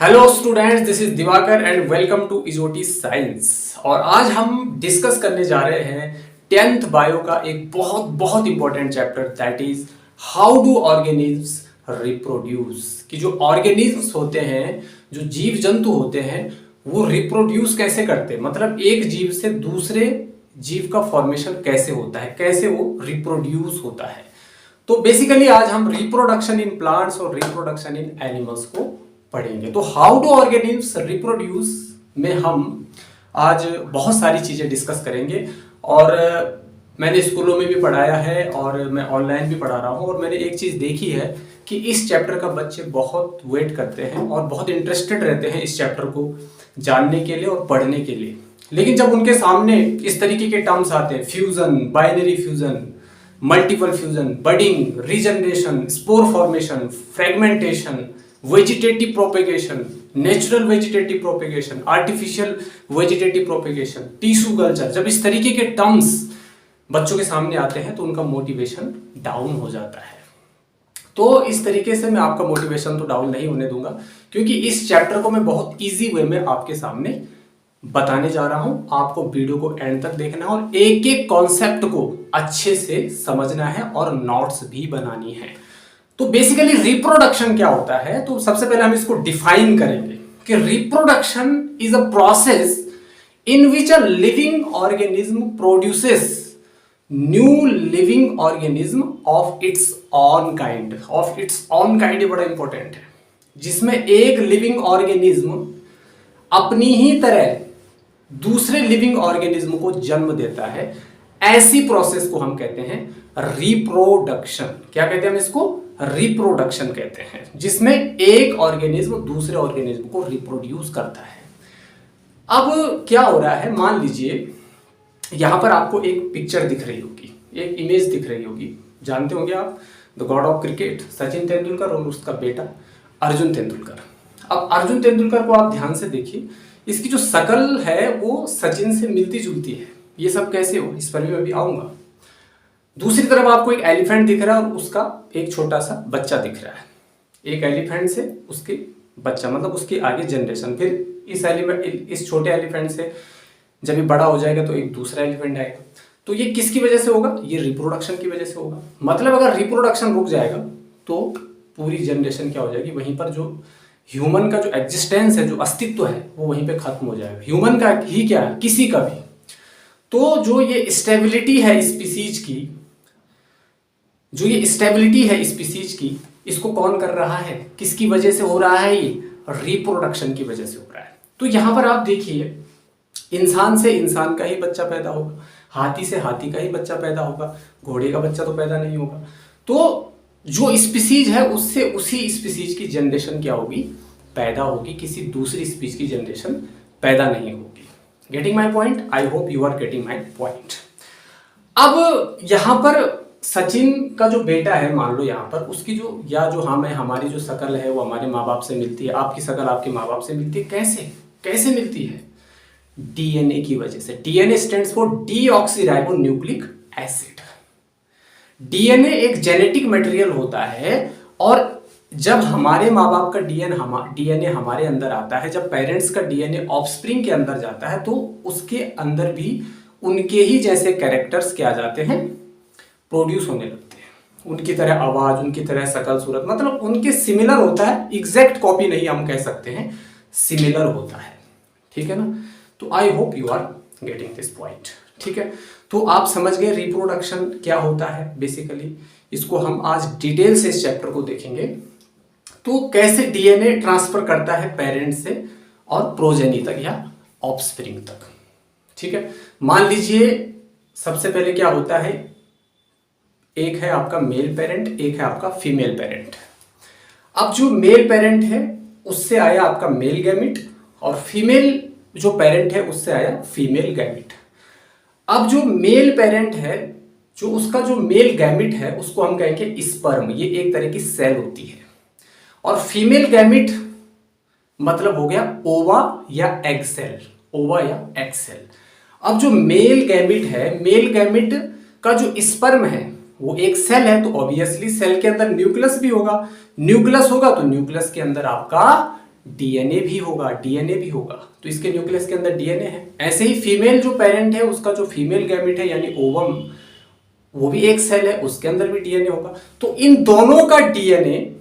Hello students, this is Divakar and welcome to इजोटी science. और आज हम डिस्कस करने जा रहे हैं 10th बायो का एक बहुत बहुत important chapter, that is how do organisms reproduce. कि जो ऑर्गेनिज्म्स होते हैं, जो जीव जंतु होते हैं, वो रिप्रोड्यूस कैसे करते हैं, मतलब एक जीव से दूसरे जीव का फॉर्मेशन कैसे होता है, कैसे वो रिप्रोड्यूस होता है। तो बेसिकली आज हम रिप्रोडक्शन इन प्लांट्स और रिप्रोडक्शन इन एनिमल्स को पढ़ेंगे। तो हाउ डू ऑर्गेनिज्म्स रिप्रोड्यूस में हम आज बहुत सारी चीजें डिस्कस करेंगे। और मैंने स्कूलों में भी पढ़ाया है और मैं ऑनलाइन भी पढ़ा रहा हूँ, और मैंने एक चीज देखी है कि इस चैप्टर का बच्चे बहुत वेट करते हैं और बहुत इंटरेस्टेड रहते हैं इस चैप्टर को जानने के लिए और पढ़ने के लिए। लेकिन जब उनके सामने इस तरीके के टर्म्स आते हैं, fusion, binary fusion, multiple fusion, budding, regeneration, spore formation, fragmentation, vegetative propagation, natural vegetative propagation, artificial vegetative propagation, tissue culture, जब इस तरीके के टर्म्स बच्चों के सामने आते हैं तो उनका मोटिवेशन डाउन हो जाता है। तो इस तरीके से मैं आपका मोटिवेशन तो डाउन नहीं होने दूंगा, क्योंकि इस चैप्टर को मैं बहुत इजी वे में आपके सामने बताने जा रहा हूं। आपको वीडियो को एंड तक देखना है और एक एक कॉन्सेप्ट को अच्छे से समझना है और नोट्स भी बनानी है। तो बेसिकली रिप्रोडक्शन क्या होता है, तो सबसे पहले हम इसको डिफाइन करेंगे कि reproduction is a process in which a living organism produces new living organism of its on kind. Of its on kind ये बड़ा इंपॉर्टेंट है, जिसमें एक लिविंग ऑर्गेनिज्म अपनी ही तरह दूसरे लिविंग ऑर्गेनिज्म को जन्म देता है। ऐसी प्रोसेस को हम कहते हैं रिप्रोडक्शन। क्या कहते हैं हम इसको? रिप्रोडक्शन कहते हैं, जिसमें एक ऑर्गेनिज्म दूसरे ऑर्गेनिज्म को रिप्रोड्यूस करता है। अब क्या हो रहा है, मान लीजिए यहां पर आपको एक पिक्चर दिख रही होगी, एक इमेज दिख रही होगी। जानते होंगे आप the God of cricket Sachin Tendulkar और उसका बेटा अर्जुन तेंदुलकर। अब अर्जुन तेंदुलकर को आप ध्यान से देखिए, इसकी जो शकल है वो सचिन से मिलती जुलती है। ये सब कैसे हो, इस पर भी मैं भी आऊंगा। दूसरी तरफ आपको एक एलिफेंट दिख रहा है और उसका एक छोटा सा बच्चा दिख रहा है। एक एलिफेंट से उसके बच्चा, मतलब उसकी आगे जनरेशन। फिर इस छोटे एलिफेंट से जब ये बड़ा हो जाएगा तो एक दूसरा एलिफेंट आएगा। तो ये किसकी वजह से होगा? ये रिप्रोडक्शन की वजह से होगा। मतलब अगर रिप्रोडक्शन रुक जाएगा तो पूरी जनरेशन क्या हो जाएगी, वहीं पर जो ह्यूमन का जो एग्जिस्टेंस है, जो अस्तित्व है, वो वहीं पे खत्म हो जाएगा। ह्यूमन का ही क्या है, किसी का भी। तो जो ये स्टेबिलिटी है स्पीसीज की, जो ये स्टेबिलिटी है स्पीसीज की, इसको कौन कर रहा है, किसकी वजह से हो रहा है? ये रिप्रोडक्शन की वजह से हो रहा है। तो यहां पर आप देखिए, इंसान से इंसान का ही बच्चा पैदा होगा, हाथी से हाथी का ही बच्चा पैदा होगा, घोड़े का बच्चा तो पैदा नहीं होगा। तो जो स्पीसीज है उससे उसी स्पीसीज की जनरेशन क्या होगी, पैदा होगी, किसी दूसरी स्पीसीज की जनरेशन पैदा नहीं होगी। Getting my point? I hope you are getting my point. अब यहां पर सचिन का जो बेटा है, मान लो यहाँ पर उसकी हमारी जो शकल है वो हमारे माँ बाप से मिलती है, आपकी शकल आपके माँ बाप से मिलती है। कैसे मिलती है? डीएनए की वजह से। DNA stands for deoxyribo nucleic acid. DNA एक जेनेटिक मटेरियल होता है, और जब हमारे माँ बाप का डीएनए हमारे अंदर आता है, जब पेरेंट्स का डीएनए ऑफस्प्रिंग के अंदर जाता है, तो उसके अंदर भी उनके ही जैसे कैरेक्टर्स क्या आ जाते हैं, प्रोड्यूस होने लगते हैं। उनकी तरह आवाज, उनकी तरह शकल सूरत, मतलब उनके सिमिलर होता है। एग्जैक्ट कॉपी नहीं हम कह सकते हैं, सिमिलर होता है। ठीक है ना? तो I hope you are getting this point. ठीक है, तो आप समझ गए रिप्रोडक्शन क्या होता है। बेसिकली इसको हम आज डिटेल से इस चैप्टर को देखेंगे। तो कैसे डीएनए ट्रांसफर करता है पेरेंट से और प्रोजेनी तक या ऑफस्प्रिंग तक। ठीक है, मान लीजिए सबसे पहले क्या होता है, एक है आपका मेल पेरेंट, एक है आपका फीमेल पेरेंट। अब जो मेल पेरेंट है उससे आया आपका मेल गैमिट, और फीमेल जो पेरेंट है उससे आया फीमेल गैमिट। अब जो मेल पेरेंट है, जो उसका जो मेल गैमिट है, उसको हम कहेंगे स्पर्म। ये एक तरह की सेल होती है। और फीमेल गैमिट मतलब हो गया ओवा या एग सेल। ओवा या एग सेल। अब जो मेल गैमिट है, मेल गैमिट का जो स्पर्म है वो एक सेल है, तो ऑब्वियसली सेल के अंदर न्यूक्लियस भी होगा। न्यूक्लियस होगा तो न्यूक्लियस के अंदर आपका डीएनए भी होगा, डीएनए भी होगा, तो इसके न्यूक्लियस के अंदर डीएनए है। ऐसे ही फीमेल जो पेरेंट है उसका जो फीमेल गैमेट है यानी ओवम, वो भी एक सेल है, उसके अंदर भी डीएनए होगा। तो इन दोनों का डीएनए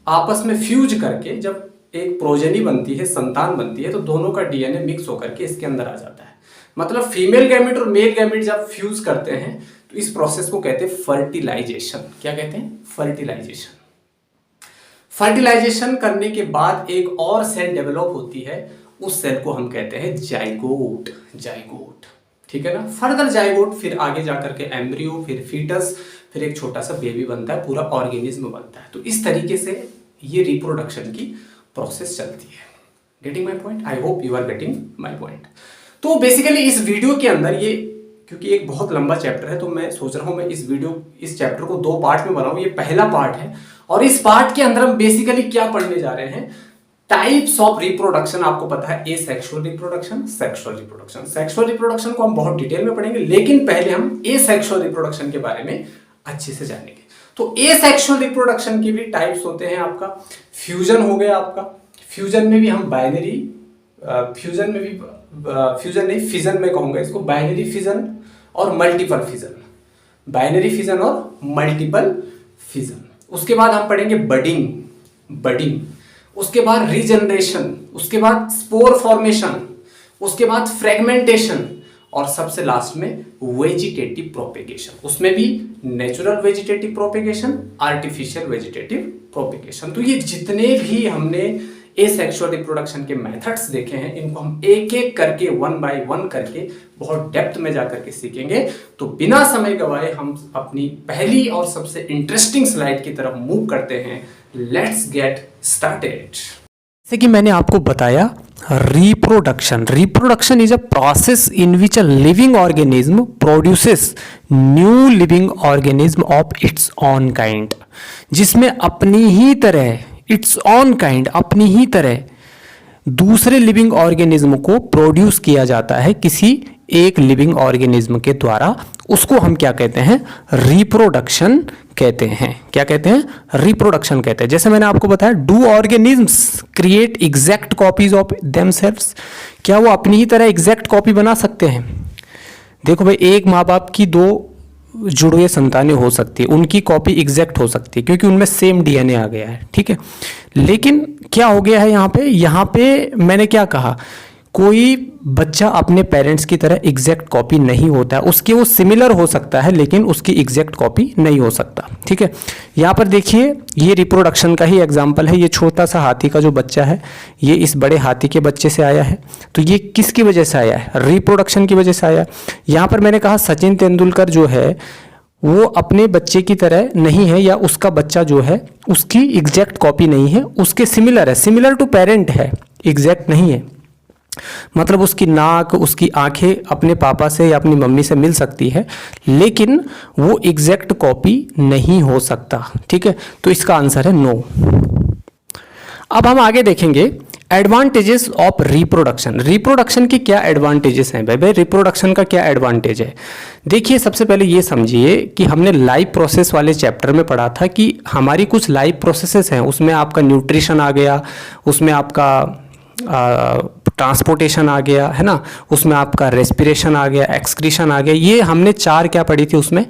आपस में फ्यूज करके जब एक प्रोजेनी बनती है, संतान बनती है, तो दोनों का डीएनए मिक्स होकर के इसके अंदर आ जाता है। मतलब फीमेल गैमेट और मेल गैमेट जब फ्यूज करते हैं तो इस प्रोसेस को कहते हैं फर्टिलाइजेशन। क्या कहते हैं? फर्टिलाइजेशन। फर्टिलाइजेशन करने के बाद एक और सेल डेवलप होती है, उस सेल को हम कहते हैं जाइगोट। जाइगोट, ठीक है ना। फर्दर जाइगोट, फिर आगे जाकर के एम्ब्रियो, फिर फीटस, फिर एक छोटा सा बेबी बनता है, पूरा ऑर्गेनिज्म बनता है। तो इस तरीके से ये रिप्रोडक्शन की प्रोसेस चलती है। Getting my point? I hope you are getting my point. तो बेसिकली इस वीडियो के अंदर ये, क्योंकि एक बहुत लंबा चैप्टर है, तो मैं सोच रहा हूँ मैं इस चैप्टर को 2 पार्ट में बनाऊँ। ये पहला पार्ट है और इस पार्ट के अंदर हम बेसिकली क्या पढ़ने जा रहे हैं? Types of reproduction. आपको पता है asexual reproduction, sexual reproduction. Sexual reproduction को हम बहुत डिटेल में पढ़ेंगे, लेकिन पहले हम एसेक्सुअल रिप्रोडक्शन के बारे में अच्छे से जानेंगे। तो एसेक्सुअल रिप्रोडक्शन के भी टाइप्स होते हैं। आपका फ्यूजन हो गया, आपका फ्यूजन में भी हम बाइनरी, फ्यूजन में भी फ्यूजन नहीं, फिजन में कहूंगा इसको, बाइनरी फिजन और मल्टीपल फिजन। बाइनरी फिजन और मल्टीपल फिजन। उसके बाद हम पढ़ेंगे बडिंग, बडिंग। उसके बाद रीजनरेशन, उसके बाद स्पोर फॉर्मेशन, उसके बाद फ्रेगमेंटेशन, और सबसे लास्ट में वेजिटेटिव प्रोपेगेशन। उसमें भी natural vegetative propagation, artificial vegetative propagation. तो ये जितने भी हमने एसेक्सुअल रिप्रोडक्शन के मेथड्स देखे हैं, इनको हम एक एक करके, 1 बाय 1 करके बहुत डेप्थ में जाकर के सीखेंगे। तो बिना समय गवाए हम अपनी पहली और सबसे इंटरेस्टिंग स्लाइड की तरफ मूव करते हैं। Let's get started. जैसे कि मैंने आपको बताया, reproduction is a process in which a living organism produces new living organism of its on kind, जिसमें अपनी ही तरह, इट्स ऑन काइंड, अपनी ही तरह दूसरे लिविंग ऑर्गेनिज्म को प्रोड्यूस किया जाता है किसी एक लिविंग ऑर्गेनिज्म के द्वारा। उसको हम क्या कहते हैं? रिप्रोडक्शन कहते हैं। क्या कहते हैं? रिप्रोडक्शन कहते हैं। जैसे मैंने आपको बताया, do organisms create exact copies of themselves? क्या वो अपनी ही तरह एग्जैक्ट कॉपी बना सकते हैं? देखो भाई, एक माँ बाप की 2 जुड़वे संतानें हो सकती है, उनकी कॉपी एग्जैक्ट हो सकती है क्योंकि उनमें सेम डीएनए आ गया है, ठीक है। लेकिन क्या हो गया है यहाँ पे मैंने क्या कहा, कोई बच्चा अपने पेरेंट्स की तरह एग्जैक्ट कॉपी नहीं होता है, उसकी वो सिमिलर हो सकता है लेकिन उसकी एग्जैक्ट कॉपी नहीं हो सकता, ठीक है। यहाँ पर देखिए, ये रिप्रोडक्शन का ही एग्जाम्पल है। ये छोटा सा हाथी का जो बच्चा है, ये इस बड़े हाथी के बच्चे से आया है। तो ये किसकी वजह से आया है? रिप्रोडक्शन की वजह से आया है। यहाँ पर मैंने कहा सचिन तेंदुलकर जो है वो अपने बच्चे की तरह नहीं है, या उसका बच्चा जो है उसकी एग्जैक्ट कॉपी नहीं है, उसके सिमिलर है, सिमिलर टू पेरेंट है, एग्जैक्ट नहीं है। मतलब उसकी नाक, उसकी आंखें अपने पापा से या अपनी मम्मी से मिल सकती है, लेकिन वो एग्जैक्ट कॉपी नहीं हो सकता, ठीक है। तो इसका आंसर है नो। अब हम आगे देखेंगे एडवांटेजेस ऑफ रिप्रोडक्शन। रिप्रोडक्शन के क्या एडवांटेजेस हैं? भाई रिप्रोडक्शन का क्या एडवांटेज है? देखिए, सबसे पहले ये समझिए कि हमने लाइफ प्रोसेस वाले चैप्टर में पढ़ा था कि हमारी कुछ लाइफ प्रोसेसेस हैं, उसमें आपका न्यूट्रिशन आ गया, उसमें आपका ट्रांसपोर्टेशन आ गया, है ना, उसमें आपका रेस्पिरेशन आ गया, एक्सक्रीशन आ गया। ये हमने 4 क्या पढ़ी थी? उसमें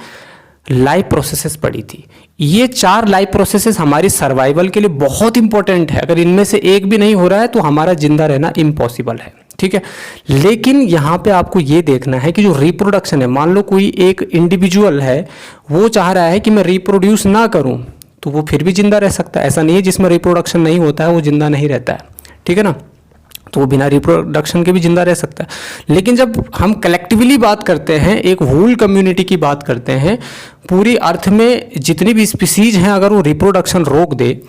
लाइफ प्रोसेसेस पढ़ी थी। ये 4 लाइफ प्रोसेसेस हमारी सर्वाइवल के लिए बहुत इंपॉर्टेंट है। अगर इनमें से एक भी नहीं हो रहा है तो हमारा जिंदा रहना इम्पॉसिबल है, ठीक है। लेकिन यहाँ पे आपको ये देखना है कि जो रिप्रोडक्शन है, मान लो कोई एक इंडिविजुअल है, वो चाह रहा है कि मैं रिप्रोड्यूस ना करूँ, तो वो फिर भी जिंदा रह सकता है। ऐसा नहीं है जिसमें रिप्रोडक्शन नहीं होता है वो जिंदा नहीं रहता है, ठीक है ना। तो वो बिना रिप्रोडक्शन के भी जिंदा रह सकता है। लेकिन जब हम कलेक्टिवली बात करते हैं, एक होल कम्युनिटी की बात करते हैं, पूरी अर्थ में जितनी भी स्पीसीज हैं, अगर वो रिप्रोडक्शन रोक दे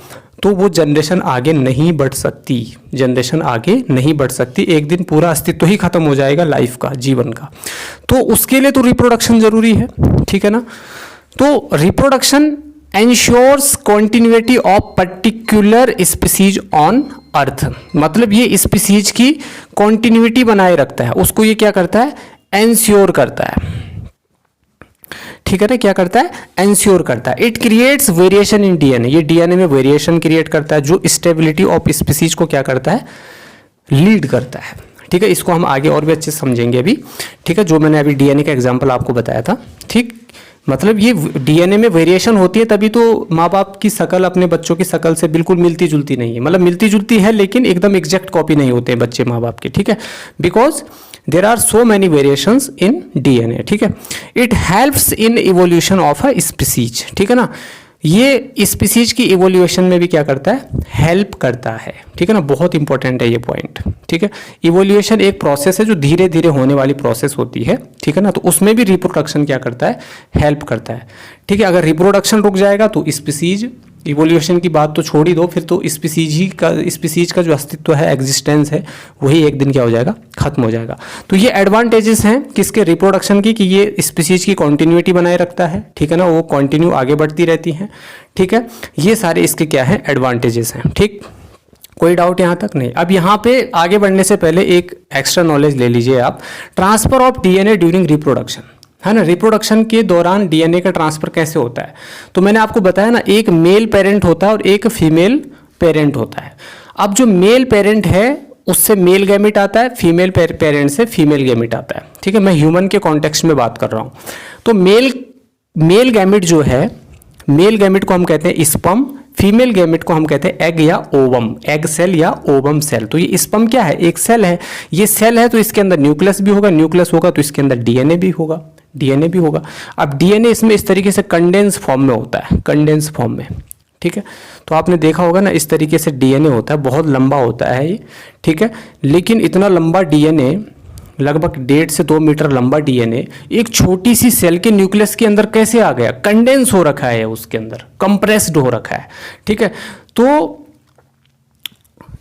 तो वो जनरेशन आगे नहीं बढ़ सकती, जनरेशन आगे नहीं बढ़ सकती। एक दिन पूरा अस्तित्व ही खत्म हो जाएगा लाइफ का, जीवन का। तो उसके लिए तो रिप्रोडक्शन जरूरी है, ठीक है ना। तो reproduction ensures continuity of particular species on earth. मतलब ये स्पीसीज की कॉन्टिन्यूटी बनाए रखता है, उसको ये क्या करता है? एंश्योर करता है, ठीक है ना, क्या करता है, एंश्योर करता है। It creates variation in DNA, ये डीएनए में वेरिएशन क्रिएट करता है जो स्टेबिलिटी ऑफ स्पीसीज को क्या करता है, लीड करता है। ठीक है, इसको हम आगे और भी अच्छे से समझेंगे अभी। ठीक है, जो मैंने अभी डीएनए का एग्जांपल आपको बताया था। ठीक, मतलब ये डीएनए में वेरिएशन होती है तभी तो माँ बाप की शकल अपने बच्चों की शकल से बिल्कुल मिलती जुलती नहीं है, मतलब मिलती जुलती है लेकिन एकदम एग्जैक्ट कॉपी नहीं होते हैं बच्चे माँ बाप के। ठीक है, because there are so many variations in DNA. ठीक है, it helps in evolution of a species. ठीक है ना, ये स्पीसीज की इवोल्यूशन में भी क्या करता है, हेल्प करता है। ठीक है ना, बहुत इंपॉर्टेंट है ये पॉइंट। ठीक है, इवोल्यूशन एक प्रोसेस है जो धीरे धीरे होने वाली प्रोसेस होती है। ठीक है ना, तो उसमें भी रिप्रोडक्शन क्या करता है, हेल्प करता है। ठीक है, अगर रिप्रोडक्शन रुक जाएगा तो स्पीसीज, इवोल्यूशन की बात तो छोड़ ही दो, फिर तो स्पीसीज का जो अस्तित्व है, एग्जिस्टेंस है, वही एक दिन क्या हो जाएगा, खत्म हो जाएगा। तो ये एडवांटेजेस हैं किसके, रिप्रोडक्शन की, कि ये स्पीसीज की कॉन्टिन्यूटी बनाए रखता है। ठीक है ना, वो कॉन्टिन्यू आगे बढ़ती रहती हैं। ठीक है, ये सारे इसके क्या है, एडवांटेजेस हैं। ठीक, कोई डाउट यहाँ तक नहीं। अब यहाँ पे आगे बढ़ने से पहले एक एक्स्ट्रा नॉलेज ले लीजिए आप, transfer of DNA during reproduction, है ना। रिप्रोडक्शन के दौरान डीएनए का ट्रांसफर कैसे होता है, तो मैंने आपको बताया ना, एक मेल पेरेंट होता है और एक फीमेल पेरेंट होता है। अब जो मेल पेरेंट है उससे मेल गैमेट आता है, फीमेल पेरेंट से फीमेल गैमेट आता है। ठीक है, मैं ह्यूमन के कॉन्टेक्स्ट में बात कर रहा हूँ। तो मेल गैमेट जो है, मेल गैमेट को हम कहते हैं स्पर्म, फीमेल गैमेट को हम कहते हैं एग या ओवम, एग सेल या ओवम सेल। तो ये स्पर्म क्या है, एक सेल है। ये सेल है तो इसके अंदर न्यूक्लियस भी होगा, न्यूक्लियस होगा तो इसके अंदर डीएनए भी होगा, डीएनए भी होगा। अब डीएनए इसमें इस तरीके से कंडेंस फॉर्म में होता है, कंडेंस फॉर्म में। ठीक है, तो आपने देखा होगा ना, इस तरीके से डीएनए होता है, बहुत लंबा होता है ये। ठीक है, लेकिन इतना लंबा डीएनए, लगभग 1.5 से 2 मीटर लंबा डीएनए एक छोटी सी सेल के न्यूक्लियस के अंदर कैसे आ गया, कंडेंस हो रखा है, उसके अंदर कंप्रेस्ड हो रखा है। ठीक है, तो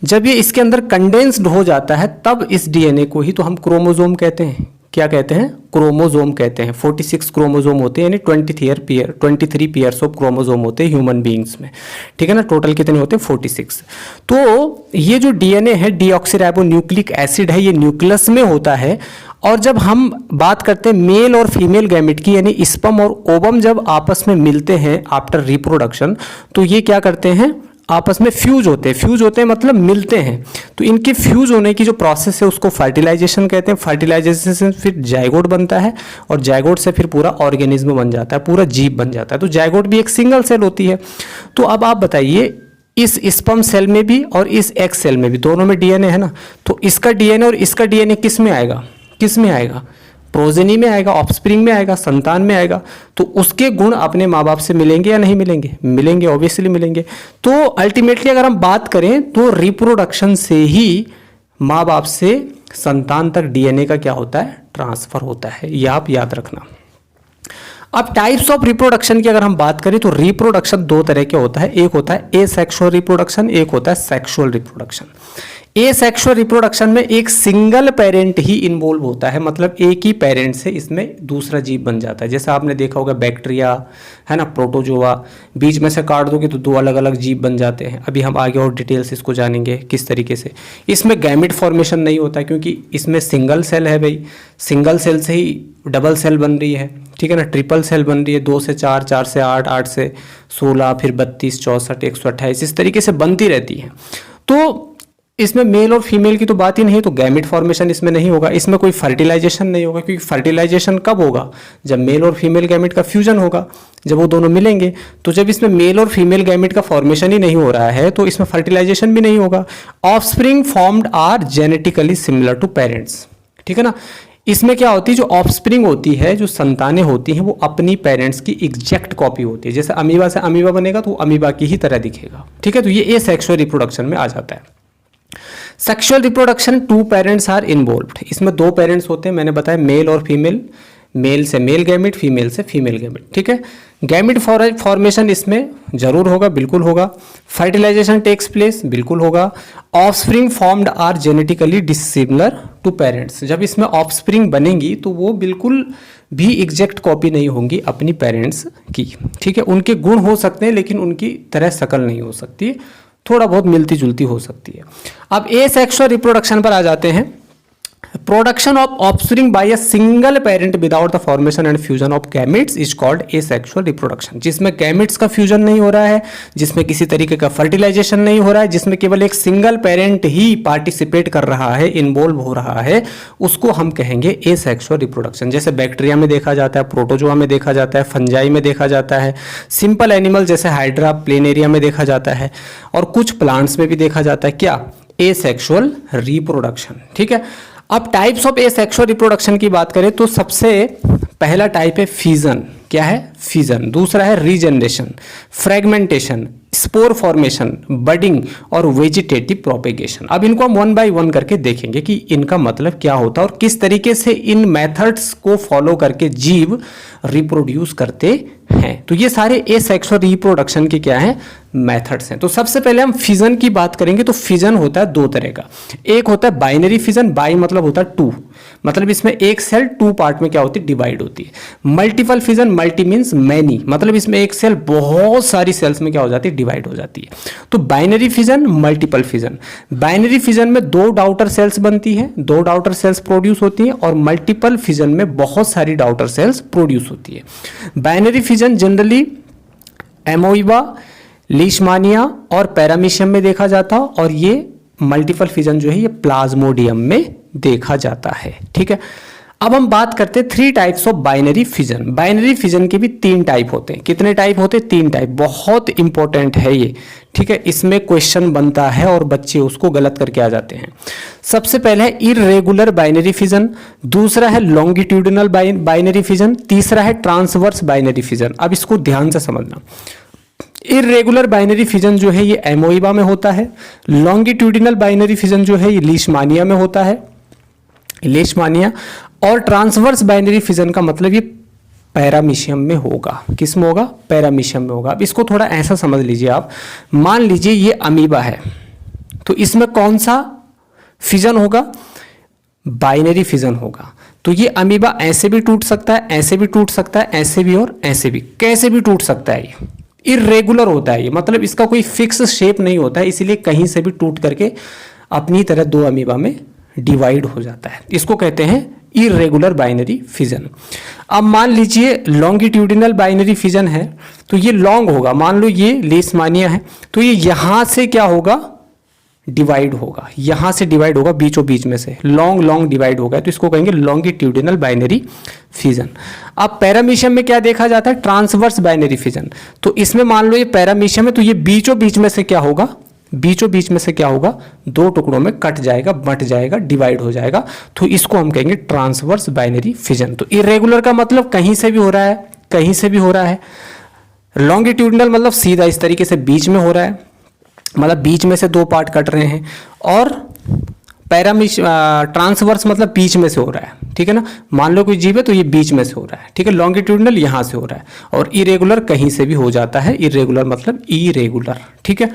जब ये इसके अंदर कंडेंस्ड हो जाता है तब इस डीएनए को ही तो हम क्रोमोसोम कहते हैं। क्या कहते हैं, क्रोमोसोम कहते हैं। 46 क्रोमोसोम होते हैं, यानी 23 पेयर्स ऑफ क्रोमोसोम होते हैं ह्यूमन बीइंग्स में। ठीक है ना, टोटल कितने होते हैं, 46। तो ये जो डीएनए है, डीऑक्सीराइबोन्यूक्लिक एसिड है, ये न्यूक्लियस में होता है। और जब हम बात करते हैं मेल और फीमेल गैमेट की, यानी स्पर्म और ओवम जब आपस में मिलते हैं आफ्टर रिप्रोडक्शन, तो ये क्या करते हैं, आपस में फ्यूज होते हैं। फ्यूज होते हैं मतलब मिलते हैं। तो इनके फ्यूज होने की जो प्रोसेस है उसको फर्टिलाइजेशन कहते हैं। फर्टिलाइजेशन से फिर जाइगोट बनता है और जाइगोट से फिर पूरा ऑर्गेनिज्म बन जाता है, पूरा जीव बन जाता है। तो जाइगोट भी एक सिंगल सेल होती है। तो अब आप बताइए, इस स्पर्म सेल में भी और इस एग सेल में भी, दोनों में डीएनए है ना, तो इसका डीएनए और इसका डीएनए किस में आएगा, किस में आएगा, प्रोजेनी में आएगा, ऑफस्प्रिंग में आएगा, संतान में आएगा। तो उसके गुण अपने माँ बाप से मिलेंगे या नहीं मिलेंगे, मिलेंगे, ऑब्वियसली मिलेंगे। तो अल्टीमेटली अगर हम बात करें तो रिप्रोडक्शन से ही माँ बाप से संतान तक डीएनए का क्या होता है, ट्रांसफर होता है। ये आप याद रखना। अब टाइप्स ऑफ रिप्रोडक्शन की अगर हम बात करें तो रिप्रोडक्शन 2 तरह के होता है। एक होता है एसेक्सुअल रिप्रोडक्शन, एक होता है सेक्सुअल रिप्रोडक्शन। एसेक्सुअल रिप्रोडक्शन में एक सिंगल पेरेंट ही इन्वॉल्व होता है, मतलब एक ही पेरेंट से इसमें दूसरा जीव बन जाता है। जैसे आपने देखा होगा बैक्टीरिया है ना, प्रोटोजोआ, बीच में से काट दोगे तो 2 अलग अलग जीव बन जाते हैं। अभी हम आगे और डिटेल्स इसको जानेंगे किस तरीके से। इसमें गैमेट फॉर्मेशन नहीं होता क्योंकि इसमें सिंगल सेल है भाई, सिंगल सेल से ही डबल सेल बन रही है। ठीक है ना, ट्रिपल सेल बन रही है, 2 से 4, 4 से 8, 8 से 16, फिर 32, 64, 128, इस तरीके से बनती रहती है। तो इसमें मेल और फीमेल की तो बात ही नहीं, तो गैमेट फॉर्मेशन इसमें नहीं होगा। इसमें कोई फर्टिलाइजेशन नहीं होगा, क्योंकि फर्टिलाइजेशन कब होगा, जब मेल और फीमेल गैमेट का फ्यूजन होगा, जब वो दोनों मिलेंगे। तो जब इसमें मेल और फीमेल गैमेट का फॉर्मेशन ही नहीं हो रहा है तो इसमें फर्टिलाइजेशन भी नहीं होगा। Offspring formed are genetically similar to parents. ठीक है ना, इसमें क्या होती है, जो ऑफस्प्रिंग होती है, जो संतानें होती हैं, वो अपनी पेरेंट्स की एग्जैक्ट कॉपी होती है। जैसे अमीबा से अमीबा बनेगा तो वो अमीबा की ही तरह दिखेगा। ठीक है, तो ये एसेक्सुअल रिप्रोडक्शन में आ जाता है। Sexual reproduction 2 parents are involved. इसमें 2 पेरेंट्स होते हैं, मैंने बताया मेल और फीमेल, मेल से मेल गैमेट, फीमेल से फीमेल गैमेट। ठीक है, गैमेट फॉर्मेशन इसमें जरूर होगा, बिल्कुल होगा। फर्टिलाइजेशन टेक्स प्लेस, बिल्कुल होगा। Offspring formed are genetically dissimilar to parents. जब इसमें ऑफस्प्रिंग बनेंगी तो वो बिल्कुल भी एग्जैक्ट कॉपी नहीं होंगी अपनी पेरेंट्स की। ठीक है, उनके गुण हो सकते हैं लेकिन उनकी तरह शकल नहीं हो सकती, थोड़ा बहुत मिलती जुलती हो सकती है। अब एसेक्सुअल रिप्रोडक्शन पर आ जाते हैं। Production of offspring by a single parent without the formation and fusion of gametes is called asexual reproduction, जिसमें गैमेट्स का फ्यूजन नहीं हो रहा है, जिसमें किसी तरीके का फर्टिलाइजेशन नहीं हो रहा है, जिसमें केवल एक सिंगल पेरेंट ही पार्टिसिपेट कर रहा है, इन्वॉल्व हो रहा है, उसको हम कहेंगे एसेक्सुअल रिप्रोडक्शन। जैसे बैक्टीरिया में देखा जाता है, प्रोटोजोआ में देखा जाता है, फंजाई में देखा जाता है, सिंपल एनिमल जैसे हाइड्रा प्लेनेरिया में देखा जाता है, और कुछ प्लांट्स में भी देखा जाता है क्या, एसेक्सुअल रिप्रोडक्शन। ठीक है, अब टाइप्स ऑफ एसेक्सुअल रिप्रोडक्शन की बात करें तो सबसे पहला टाइप है फिजन। क्या है? फिजन। दूसरा है regeneration, fragmentation, spore formation, budding और वेजिटेटिव प्रोपेगेशन। अब इनको हम वन बाय वन करके देखेंगे कि इनका मतलब क्या होता है और किस तरीके से इन मेथड्स को फॉलो करके जीव रिप्रोड्यूस करते हैं। तो ये सारे एसेक्सुअल रिप्रोडक्शन के क्या है? मेथड्स हैं। तो सबसे पहले हम फिजन की बात करेंगे। तो फिजन होता है दो तरह का। एक होता है बाइनरी फिजन, बाई मतलब होता है टू, मतलब इसमें एक सेल टू पार्ट में क्या होती है? डिवाइड होती है। Multiple fission, multi means many, मतलब इसमें एक सेल बहुत सारी सेल्स में क्या हो जाती है? डिवाइड हो जाती है। तो binary fission, multiple fission. Binary fission में दो डाउटर सेल्स बनती है, दो डाउटर सेल्स प्रोड्यूस होती है, और मल्टीपल फिजन में बहुत सारी डाउटर सेल्स प्रोड्यूस होती है। बाइनरी फिजन जनरली एमोइबा, लीशमानिया और पैरामीशियम में देखा जाता है, और ये मल्टीपल फिजन जो है ये प्लाज्मोडियम में देखा जाता है। ठीक है, अब हम बात करते हैं three types of binary fission. Binary fission के भी तीन टाइप होते हैं। कितने टाइप होते हैं? तीन टाइप। बहुत इंपॉर्टेंट है ये। ठीक है, इसमें क्वेश्चन बनता है और बच्चे उसको गलत करके आ जाते हैं। सबसे पहले है इर्रेगुलर बाइनरी फिजन, दूसरा है लॉन्गिट्यूडिनल बाइनरी फिजन, तीसरा है ट्रांसवर्स बाइनरी फिजन। अब इसको ध्यान से समझना। इर्रेगुलर बाइनरी फिजन जो है ये एमोइबा में होता है। लॉन्गिट्यूडिनल बाइनरी फिजन जो है ये लीशमानिया में होता है, लीशमानिया। और ट्रांसवर्स बाइनरी फिजन का मतलब ये पैरामीशियम में होगा। किस में होगा? पैरामीशियम में होगा। अब इसको थोड़ा ऐसा समझ लीजिए आप। मान लीजिए ये अमीबा है, तो इसमें कौन सा फिजन होगा? बाइनरी फिजन होगा। तो ये अमीबा ऐसे भी टूट सकता है, ऐसे भी टूट सकता है, ऐसे भी और ऐसे भी, कैसे भी टूट सकता है। ये इर्रेगुलर होता है, ये मतलब इसका कोई फिक्स शेप नहीं होता है, इसीलिए कहीं से भी टूट करके अपनी तरह दो अमीबा में डिवाइड हो जाता है। इसको कहते हैं इर्रेगुलर बाइनरी फिजन। अब मान लीजिए लॉन्गिट्यूडिनल बाइनरी फिजन है, तो ये लॉन्ग होगा। मान लो ये लीशमानिया है, तो ये यहां से क्या होगा? डिवाइड होगा, यहां से डिवाइड होगा, बीचों बीच में से लॉन्ग लॉन्ग डिवाइड होगा, तो इसको कहेंगे लॉन्गिट्यूडिनल बाइनरी फिजन। अब पैरामीशियम में क्या देखा जाता है? Transverse binary fission. तो इसमें मान लो ये पैरामीशियम है, तो ये बीचों बीच में से क्या होगा? बीचों बीच में से क्या होगा? दो टुकड़ों में कट जाएगा, बंट जाएगा, डिवाइड हो जाएगा, तो इसको हम कहेंगे ट्रांसवर्स बाइनरी फिजन। तो इर्रेगुलर का मतलब कहीं से भी हो रहा है, कहीं से भी हो रहा है। लॉन्गिट्यूडिनल मतलब सीधा इस तरीके से बीच में हो रहा है, मतलब बीच में से दो पार्ट कट रहे हैं। और ट्रांसवर्स मतलब बीच में से हो रहा है। ठीक है ना, मान लो कोई जीव है तो ये बीच में से हो रहा है। ठीक है, लॉन्गिट्यूडिनल यहां से हो रहा है, और इरेगुलर कहीं से भी हो जाता है। इरेगुलर मतलब इरेगुलर। ठीक है,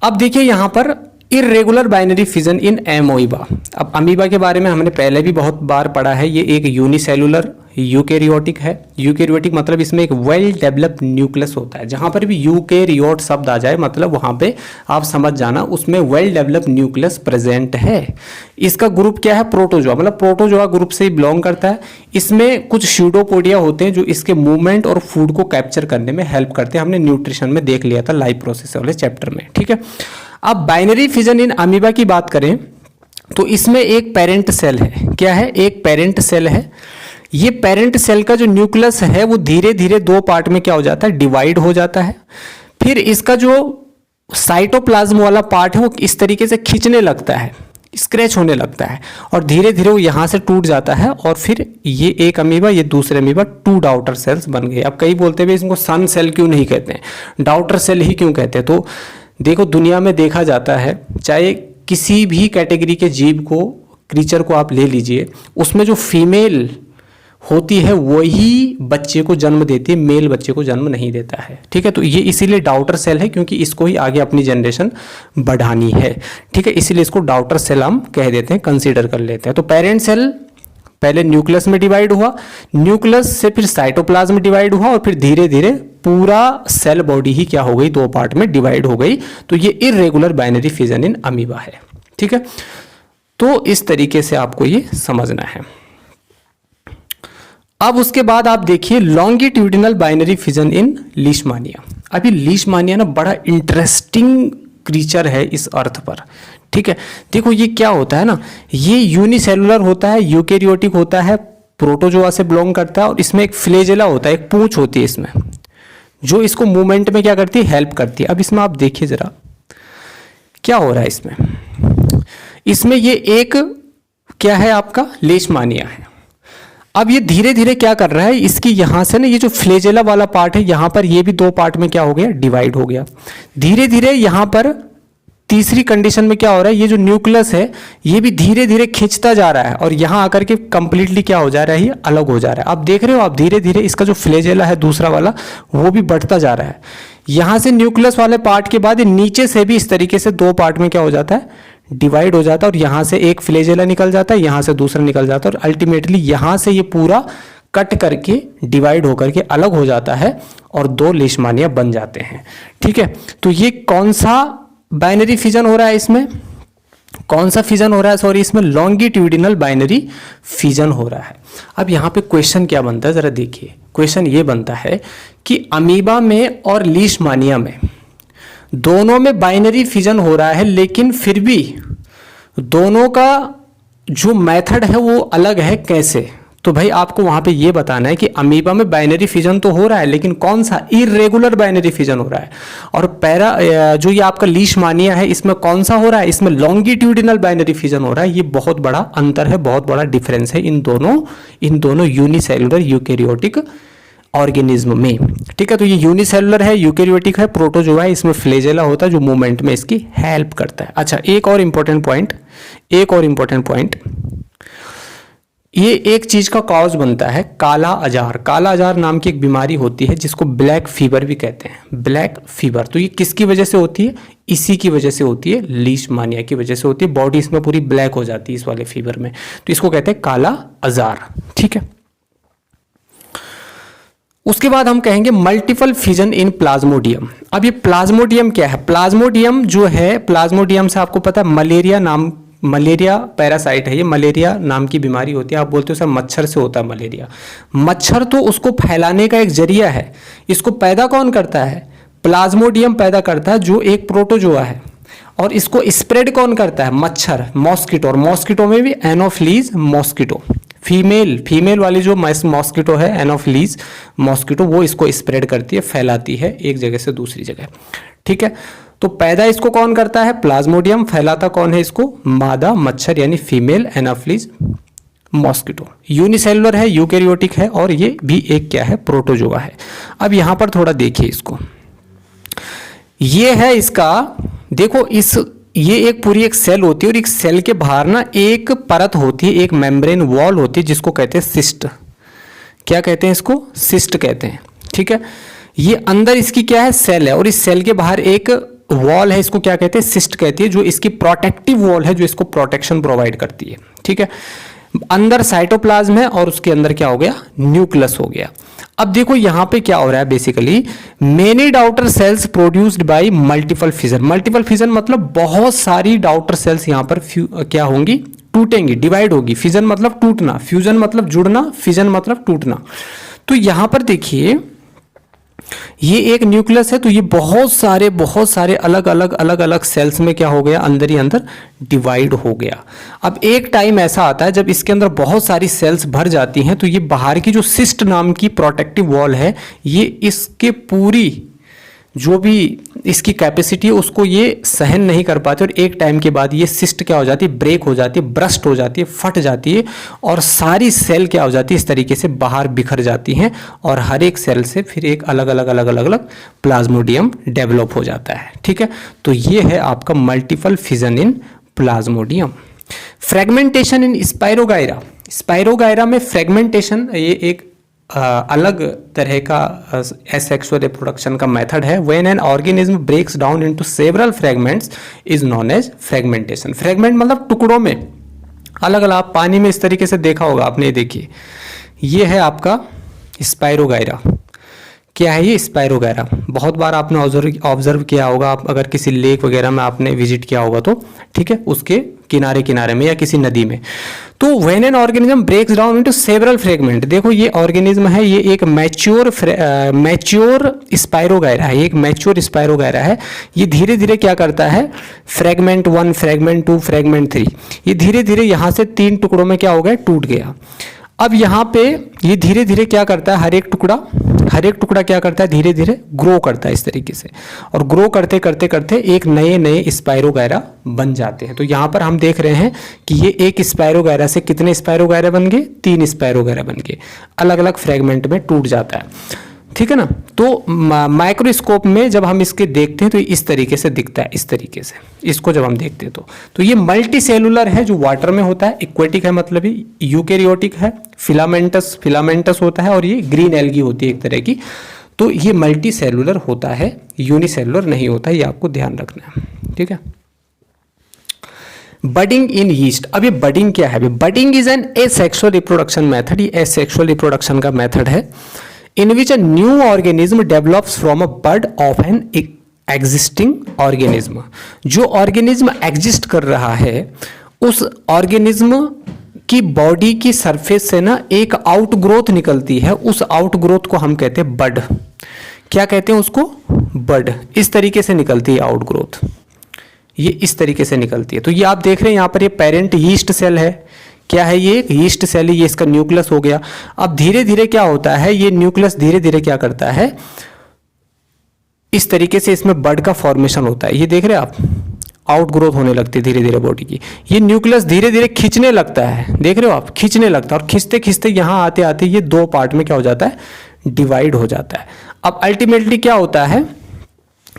अब देखिए यहां पर इर्रेगुलर बाइनरी फिजन इन एमोइबा। अब अमीबा के बारे में हमने पहले भी बहुत बार पढ़ा है। ये एक यूनिसेलुलर यूकेरियोटिक है। यूकेरियोटिक मतलब इसमें एक वेल डेवलप्ड न्यूक्लियस होता है। जहां पर भी यूकेरियोट शब्द आ जाए मतलब वहां पे आप समझ जाना उसमें वेल डेवलप्ड न्यूक्लियस प्रेजेंट है। इसका ग्रुप क्या है? प्रोटोजोआ, मतलब प्रोटोजोआ ग्रुप से बिलोंग करता है। इसमें कुछ स्यूडोपोडिया होते हैं जो इसके मूवमेंट और फूड को कैप्चर करने में हेल्प करते हैं। हमने न्यूट्रिशन में देख लिया था लाइफ प्रोसेस वाले चैप्टर में। ठीक है, अब बाइनरी फिजन इन अमीबा की बात करें तो इसमें एक पेरेंट सेल है। क्या है? एक पेरेंट सेल है। ये पेरेंट सेल का जो न्यूक्लियस है वो धीरे धीरे दो पार्ट में क्या हो जाता है? डिवाइड हो जाता है। फिर इसका जो साइटोप्लाज्म वाला पार्ट है वो इस तरीके से खींचने लगता है, स्क्रैच होने लगता है, और धीरे धीरे वो यहाँ से टूट जाता है। और फिर ये एक अमीबा, ये दूसरे अमीबा, टू डाउटर सेल्स बन गए। अब कई बोलते हैं इसको सन सेल क्यों नहीं कहते हैं, डाउटर सेल ही क्यों कहते हैं? तो देखो दुनिया में देखा जाता है, चाहे किसी भी कैटेगरी के जीव को, क्रीचर को आप ले लीजिए, उसमें जो फीमेल होती है वही बच्चे को जन्म देती है, मेल बच्चे को जन्म नहीं देता है। ठीक है, तो ये इसीलिए डाउटर सेल है क्योंकि इसको ही आगे अपनी जनरेशन बढ़ानी है। ठीक है, इसीलिए इसको डाउटर सेल हम कह देते हैं, कंसीडर कर लेते हैं। तो पेरेंट सेल पहले न्यूक्लियस में डिवाइड हुआ, न्यूक्लियस से फिर साइटोप्लाज्म में डिवाइड हुआ, और फिर धीरे धीरे पूरा सेल बॉडी ही क्या हो गई? दो पार्ट में डिवाइड हो गई। तो ये irregular binary fission in amoeba है। ठीक है, तो इस तरीके से आपको ये समझना है। अब उसके बाद आप देखिए लॉन्गिट्यूडिनल बाइनरी फिजन इन लीशमानिया। अभी लीशमानिया ना बड़ा इंटरेस्टिंग क्रीचर है इस अर्थ पर, ठीक है। देखो ये क्या होता है ना, ये यूनिसेलुलर होता है, यूकेरियोटिक होता है, प्रोटोजोआ से बिलोंग करता है, और इसमें एक फ्लेजेला होता है, एक पूंछ होती है इसमें, जो इसको मूवमेंट में क्या करती है, हेल्प करती है। अब इसमें आप देखिए जरा क्या हो रहा है इसमें ये एक क्या है आपका लीशमानिया है। अब ये धीरे धीरे क्या कर रहा है, इसकी यहां से ना ये जो फ्लेजेला वाला पार्ट है यहां पर, ये भी दो पार्ट में क्या हो गया, डिवाइड हो गया। धीरे धीरे यहां पर तीसरी कंडीशन में क्या हो रहा है, ये जो न्यूक्लियस है ये भी धीरे धीरे खिंचता जा रहा है और यहां आकर के कंप्लीटली क्या हो जा रहा है, ये अलग हो जा रहा है। आप देख रहे हो आप, धीरे धीरे इसका जो फ्लेजेला है दूसरा वाला वो भी बढ़ता जा रहा है। यहां से न्यूक्लियस वाले पार्ट के बाद नीचे से भी इस तरीके से दो पार्ट में क्या हो जाता है, डिवाइड हो जाता है, और यहां से एक फ्लेजेला निकल जाता है, यहां से दूसरा निकल जाता है, और अल्टीमेटली यहां से ये पूरा कट करके डिवाइड होकर के अलग हो जाता है और दो लीशमानिया बन जाते हैं, ठीक है। तो ये कौन सा बाइनरी फिजन हो रहा है, इसमें कौन सा फिजन हो रहा है, सॉरी, इसमें लॉन्गिट्यूडिनल बाइनरी फिजन हो रहा है। अब यहाँ पे क्वेश्चन क्या बनता है, जरा देखिए। क्वेश्चन ये बनता है कि अमीबा में और लीशमानिया में दोनों में बाइनरी फिजन हो रहा है, लेकिन फिर भी दोनों का जो मेथड है वो अलग है। कैसे? तो भाई आपको वहां पे ये बताना है कि अमीबा में बाइनरी फिजन तो हो रहा है, लेकिन कौन सा, इरेगुलर बाइनरी फिजन हो रहा है। और जो ये आपका लीशमानिया है इसमें कौन सा हो रहा है, इसमें लॉन्गिट्यूडिनल बाइनरी फिजन हो रहा है। ये बहुत बड़ा अंतर है, बहुत बड़ा डिफरेंस है इन दोनों यूनिसेलुलर यूकेरियोटिक ऑर्गेनिज्म में, ठीक है। तो ये यूनिसेलुलर है, यूकेरियोटिक है, प्रोटोजोआ है, इसमें फ्लेजेला होता है जो मूवमेंट में इसकी हेल्प करता है। अच्छा, एक और इंपॉर्टेंट पॉइंट, ये एक चीज का कॉज बनता है, काला अजार। काला अजार नाम की एक बीमारी होती है जिसको ब्लैक फीवर भी कहते हैं, ब्लैक फीवर। तो ये किसकी वजह से होती है, इसी की वजह से होती है, लीशमानिया की वजह से होती है। बॉडी इसमें पूरी ब्लैक हो जाती है इस वाले फीवर में, तो इसको कहते हैं काला अजार, ठीक है। उसके बाद हम कहेंगे मल्टीपल फिजन इन प्लाज्मोडियम। अब ये प्लाज्मोडियम क्या है, प्लाज्मोडियम जो है, प्लाज्मोडियम से आपको पता है मलेरिया पैरासाइट है, ये मलेरिया नाम की बीमारी होती है। आप बोलते हो सर मच्छर से होता है मलेरिया, मच्छर तो उसको फैलाने का एक जरिया है। इसको पैदा कौन करता है, प्लाज्मोडियम पैदा करता है जो एक प्रोटोजोआ है, और इसको स्प्रेड कौन करता है, मच्छर, मॉस्किटो। और मॉस्किटो में भी एनोफिलीज मॉस्किटो, फीमेल वाली जो मॉस्किटो है, एनोफिलीज मॉस्किटो, वो इसको स्प्रेड करती है, फैलाती है एक जगह से दूसरी जगह, ठीक है। तो पैदा इसको कौन करता है, प्लाज्मोडियम। फैलाता कौन है इसको, मादा मच्छर यानी फीमेल एनोफिलीज मॉस्किटो। यूनिसेलुलर है, यूकेरियोटिक है, और ये भी एक क्या है, प्रोटोजोआ है। अब यहां पर थोड़ा देखिए इसको, ये है इसका, देखो ये एक पूरी एक सेल होती है, और एक सेल के बाहर ना एक परत होती है, एक मेम्ब्रेन वॉल होती है जिसको कहते हैं सिस्ट। क्या कहते हैं इसको, सिस्ट कहते हैं, ठीक है। ये अंदर इसकी क्या है, सेल है, और इस सेल के बाहर एक वॉल है, इसको क्या कहते हैं, सिस्ट कहती है, जो इसकी प्रोटेक्टिव वॉल है, जो इसको प्रोटेक्शन प्रोवाइड करती है, ठीक है। अंदर साइटोप्लाज्म है और उसके अंदर क्या हो गया, न्यूक्लियस हो गया। अब देखो यहां पे क्या हो रहा है, basically many daughter cells produced by multiple fission. Multiple fission मतलब बहुत सारी डाउटर सेल्स यहां पर क्या होंगी, टूटेंगी, डिवाइड होगी। फिजन मतलब टूटना, फ्यूजन मतलब जुड़ना, फिजन मतलब टूटना। तो यहां पर देखिए ये एक न्यूक्लियस है, तो ये बहुत सारे अलग अलग सेल्स में क्या हो गया, अंदर ही अंदर डिवाइड हो गया। अब एक टाइम ऐसा आता है जब इसके अंदर बहुत सारी सेल्स भर जाती हैं, तो ये बाहर की जो सिस्ट नाम की प्रोटेक्टिव वॉल है, ये इसके पूरी जो भी इसकी कैपेसिटी है उसको ये सहन नहीं कर पाती, और एक टाइम के बाद ये सिस्ट क्या हो जाती है, ब्रेक हो जाती है, ब्रस्ट हो जाती है, फट जाती है, और सारी सेल क्या हो जाती है, इस तरीके से बाहर बिखर जाती हैं, और हर एक सेल से फिर एक अलग अलग प्लाज्मोडियम डेवलप हो जाता है, ठीक है। तो ये है आपका multiple fission in Plasmodium. Fragmentation in Spirogyra. Spirogyra में फ्रेगमेंटेशन ये एक अलग तरह का एसेक्सुअल रिप्रोडक्शन का मेथड है। When an organism breaks down into several fragments is known as fragmentation. Fragment मतलब टुकड़ों में अलग अलग, आप पानी में इस तरीके से देखा होगा आपने, देखिए ये है आपका स्पाइरोगायरा। क्या है ये, स्पाइरोगायरा। बहुत बार आपने ऑब्जर्व किया होगा, आप अगर किसी लेक वगैरह में आपने विजिट किया होगा तो, ठीक है, उसके किनारे किनारे में या किसी नदी में। तो when an organism breaks down into several fragment, देखो ये ऑर्गेनिज्म है, ये एक मैच्योर स्पाइरोगायरा है, एक मैच्योर स्पाइरोगायरा है। ये धीरे धीरे क्या करता है, फ्रेगमेंट 1, फ्रेगमेंट 2, फ्रेगमेंट 3, ये धीरे धीरे यहाँ से 3 टुकड़ों में क्या हो गया, टूट गया। अब यहाँ पे ये धीरे धीरे क्या करता है, हर एक टुकड़ा क्या करता है, धीरे धीरे ग्रो करता है इस तरीके से, और ग्रो करते करते करते एक नए नए स्पाइरोगायरा बन जाते हैं। तो यहाँ पर हम देख रहे हैं कि ये एक स्पाइरोगायरा से कितने स्पाइरोगायरा बन गए, 3 स्पाइरोगायरा बन गए, अलग अलग फ्रेगमेंट में टूट जाता है, ठीक है ना। तो माइक्रोस्कोप में जब हम इसके देखते हैं तो इस तरीके से दिखता है, इस तरीके से इसको जब हम देखते हैं तो ये मल्टी सेलुलर है, जो वाटर में होता है, इक्वेटिक है मतलब ये, यूकेरियोटिक है, फिलामेंटस होता है, और ये ग्रीन एल्गी होती है एक तरह की। तो ये मल्टी सेलुलर होता है, यूनिसेलुलर नहीं होता है, ये आपको ध्यान रखना है, ठीक है। बडिंग इन यीस्ट, अब ये बडिंग क्या है, budding is an asexual reproduction method, ये एसेक्सुअल रिप्रोडक्शन का मेथड है, in which a new organism develops from a bud of an existing organism। जो ऑर्गेनिज्म एग्जिस्ट कर रहा है उस ऑर्गेनिज्म की बॉडी की सरफेस से ना एक आउटग्रोथ निकलती है, उस आउटग्रोथ को हम कहते हैं बड। क्या कहते हैं उसको, बड। इस तरीके से निकलती है आउटग्रोथ, ये इस तरीके से निकलती है। तो ये आप देख रहे हैं यहाँ पर ये पेरेंट यीस्ट सेल है, क्या है ये, एक यीस्ट सेल है, ये इसका न्यूक्लियस हो गया। अब धीरे धीरे क्या होता है, ये न्यूक्लियस धीरे धीरे क्या करता है, इस तरीके से इसमें बड का फॉर्मेशन होता है, ये देख रहे हैं आप, आउट ग्रोथ होने लगती है धीरे धीरे बॉडी की। ये न्यूक्लियस धीरे धीरे खींचने लगता है, देख रहे हो आप, खींचने लगता है, और खींचते खींचते यहाँ आते आते ये 2 पार्ट में क्या हो जाता है, डिवाइड हो जाता है। अब अल्टीमेटली क्या होता है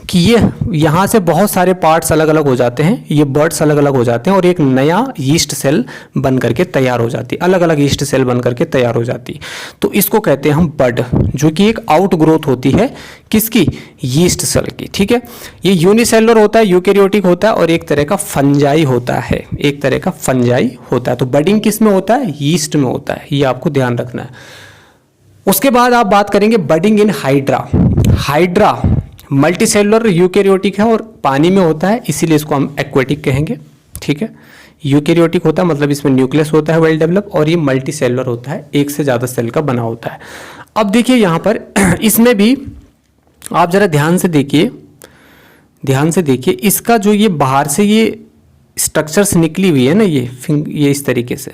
कि ये यहाँ से बहुत सारे पार्ट्स अलग अलग हो जाते हैं, ये बर्ड्स अलग अलग हो जाते हैं, और एक नया यीस्ट सेल बन करके तैयार हो जाती है, अलग अलग यीस्ट सेल बन करके तैयार हो जाती है। तो इसको कहते हैं हम बड, जो कि एक आउट ग्रोथ होती है किसकी, यीस्ट सेल की, ठीक है। ये यूनिसेलुलर होता है, यूकेरियोटिक होता है, और एक तरह का फंजाई होता है, एक तरह का फंजाई होता है। तो बडिंग किस में होता है, यीस्ट में होता है, ये आपको ध्यान रखना है। उसके बाद आप बात करेंगे budding in hydra. Hydra multicellular eukaryotic है और पानी में होता है, इसीलिए इसको हम एक्वेटिक कहेंगे, ठीक है। यूकेरियोटिक होता है मतलब इसमें न्यूक्लियस होता है वेल डेवलप, और ये मल्टीसेलुलर होता है, एक से ज़्यादा सेल का बना होता है। अब देखिए यहाँ पर इसमें भी आप जरा ध्यान से देखिए, इसका जो ये बाहर से ये स्ट्रक्चर्स निकली हुई है ना, ये इस तरीके से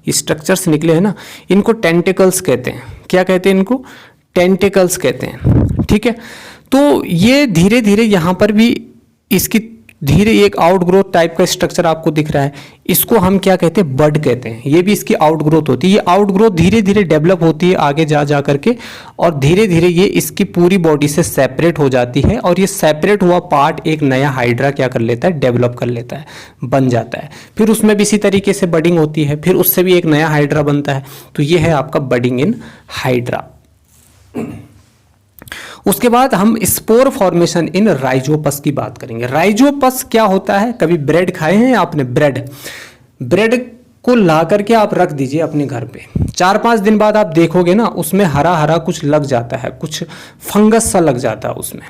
ये स्ट्रक्चर्स निकले हैं ना, इनको टेंटिकल्स कहते हैं। क्या कहते हैं इनको, टेंटिकल्स कहते हैं, ठीक है। तो ये धीरे धीरे यहाँ पर भी इसकी धीरे एक आउटग्रोथ टाइप का स्ट्रक्चर आपको दिख रहा है, इसको हम क्या कहते हैं, बड कहते हैं। ये भी इसकी आउटग्रोथ होती है, ये आउटग्रोथ धीरे धीरे डेवलप होती है आगे जा करके, और धीरे धीरे ये इसकी पूरी बॉडी से सेपरेट हो जाती है, और ये सेपरेट हुआ पार्ट एक नया हाइड्रा क्या कर लेता है, डेवलप कर लेता है, बन जाता है। फिर उसमें भी इसी तरीके से बडिंग होती है, फिर उससे भी एक नया हाइड्रा बनता है। तो ये है आपका बडिंग इन हाइड्रा। उसके बाद हम स्पोर फॉर्मेशन इन राइजोपस की बात करेंगे। राइजोपस क्या होता है, कभी ब्रेड खाए हैं आपने, ब्रेड को ला करके आप रख दीजिए अपने घर पे, 4-5 दिन बाद आप देखोगे ना उसमें हरा हरा कुछ लग जाता है, कुछ फंगस सा लग जाता है उसमें,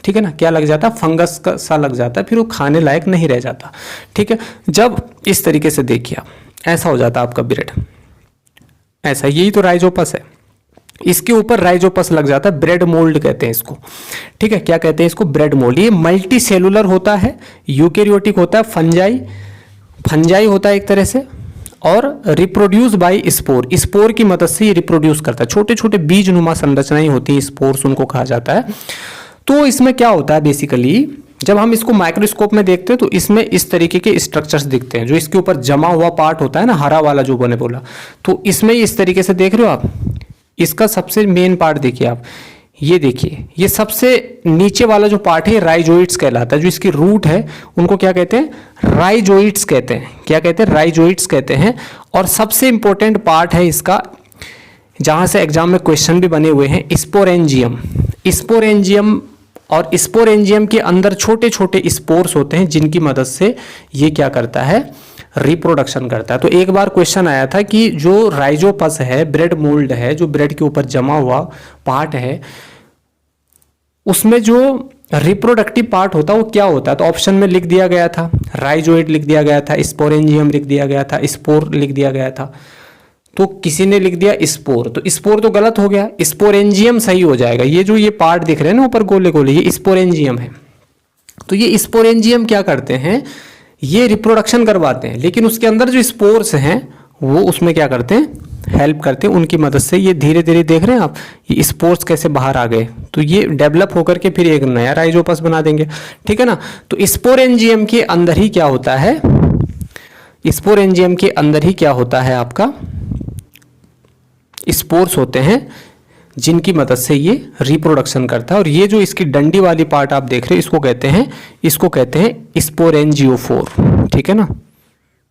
ठीक है ना। क्या लग जाता है, फंगस सा लग जाता है, फिर वो खाने लायक नहीं रह जाता, ठीक है। जब इस तरीके से देखिए आप, ऐसा हो जाता है आपका ब्रेड, ऐसा, यही तो राइजोपस है। इसके ऊपर राइजोपस लग जाता है, ब्रेड मोल्ड कहते हैं इसको, ठीक है। क्या कहते हैं इसको, ब्रेड मोल्ड। ये मल्टी सेलुलर होता है, यूकेरियोटिक होता है, फंजाई होता है एक तरह से, और रिप्रोड्यूस बाय स्पोर की मदद से ये रिप्रोड्यूस करता है। छोटे छोटे बीज नुमा संरचनाएं होती हैं, स्पोर्स उनको कहा जाता है। तो इसमें क्या होता है बेसिकली, जब हम इसको माइक्रोस्कोप में देखते हैं तो इसमें इस तरीके के स्ट्रक्चर्स दिखते हैं, जो इसके ऊपर जमा हुआ पार्ट होता है ना, हरा वाला जो मैंने बोला, तो इसमें इस तरीके से देख रहे हो आप। इसका सबसे मेन पार्ट देखिए आप, ये देखिए, ये सबसे नीचे वाला जो पार्ट है राइजोइड्स कहलाता है। जो इसकी रूट है उनको क्या कहते हैं, राइजोइड्स कहते हैं। क्या कहते हैं, राइजोइड्स कहते हैं। और सबसे इंपॉर्टेंट पार्ट है इसका, जहां से एग्जाम में क्वेश्चन भी बने हुए हैं, स्पोरेंजियम। और स्पोरेंजियम के अंदर छोटे छोटे स्पोर्स होते हैं, जिनकी मदद से ये क्या करता है, रिप्रोडक्शन करता है। तो एक बार क्वेश्चन आया था कि जो राइजोपस है, ब्रेड मोल्ड है, जो ब्रेड के ऊपर जमा हुआ पार्ट है, उसमें जो रिप्रोडक्टिव पार्ट होता है वो क्या होता है, तो ऑप्शन में लिख दिया गया था, राइजोइड लिख दिया गया था, स्पोरेंजियम लिख दिया गया था, स्पोर लिख दिया गया था। तो किसी ने लिख दिया स्पोर, तो स्पोर तो गलत हो गया, स्पोरेंजियम सही हो जाएगा। ये जो ये पार्ट दिख रहे हैं ना ऊपर गोले गोले, ये स्पोरेंजियम है। तो ये स्पोरेंजियम क्या करते हैं, ये रिप्रोडक्शन करवाते हैं, लेकिन उसके अंदर जो स्पोर्स हैं वो उसमें क्या करते हैं, हेल्प करते हैं। उनकी मदद से ये धीरे धीरे देख रहे हैं आप, ये स्पोर्स कैसे बाहर आ गए, तो ये डेवलप होकर के फिर एक नया राइजोपस बना देंगे, ठीक है ना। तो स्पोरेंजियम के अंदर ही क्या होता है, स्पोरेंजियम के अंदर ही क्या होता है, आपका स्पोर्स होते हैं जिनकी मदद से ये रिप्रोडक्शन करता है। और ये जो इसकी डंडी वाली पार्ट आप देख रहे हो, इसको कहते हैं स्पोरेंजियोफोर, ठीक है ना,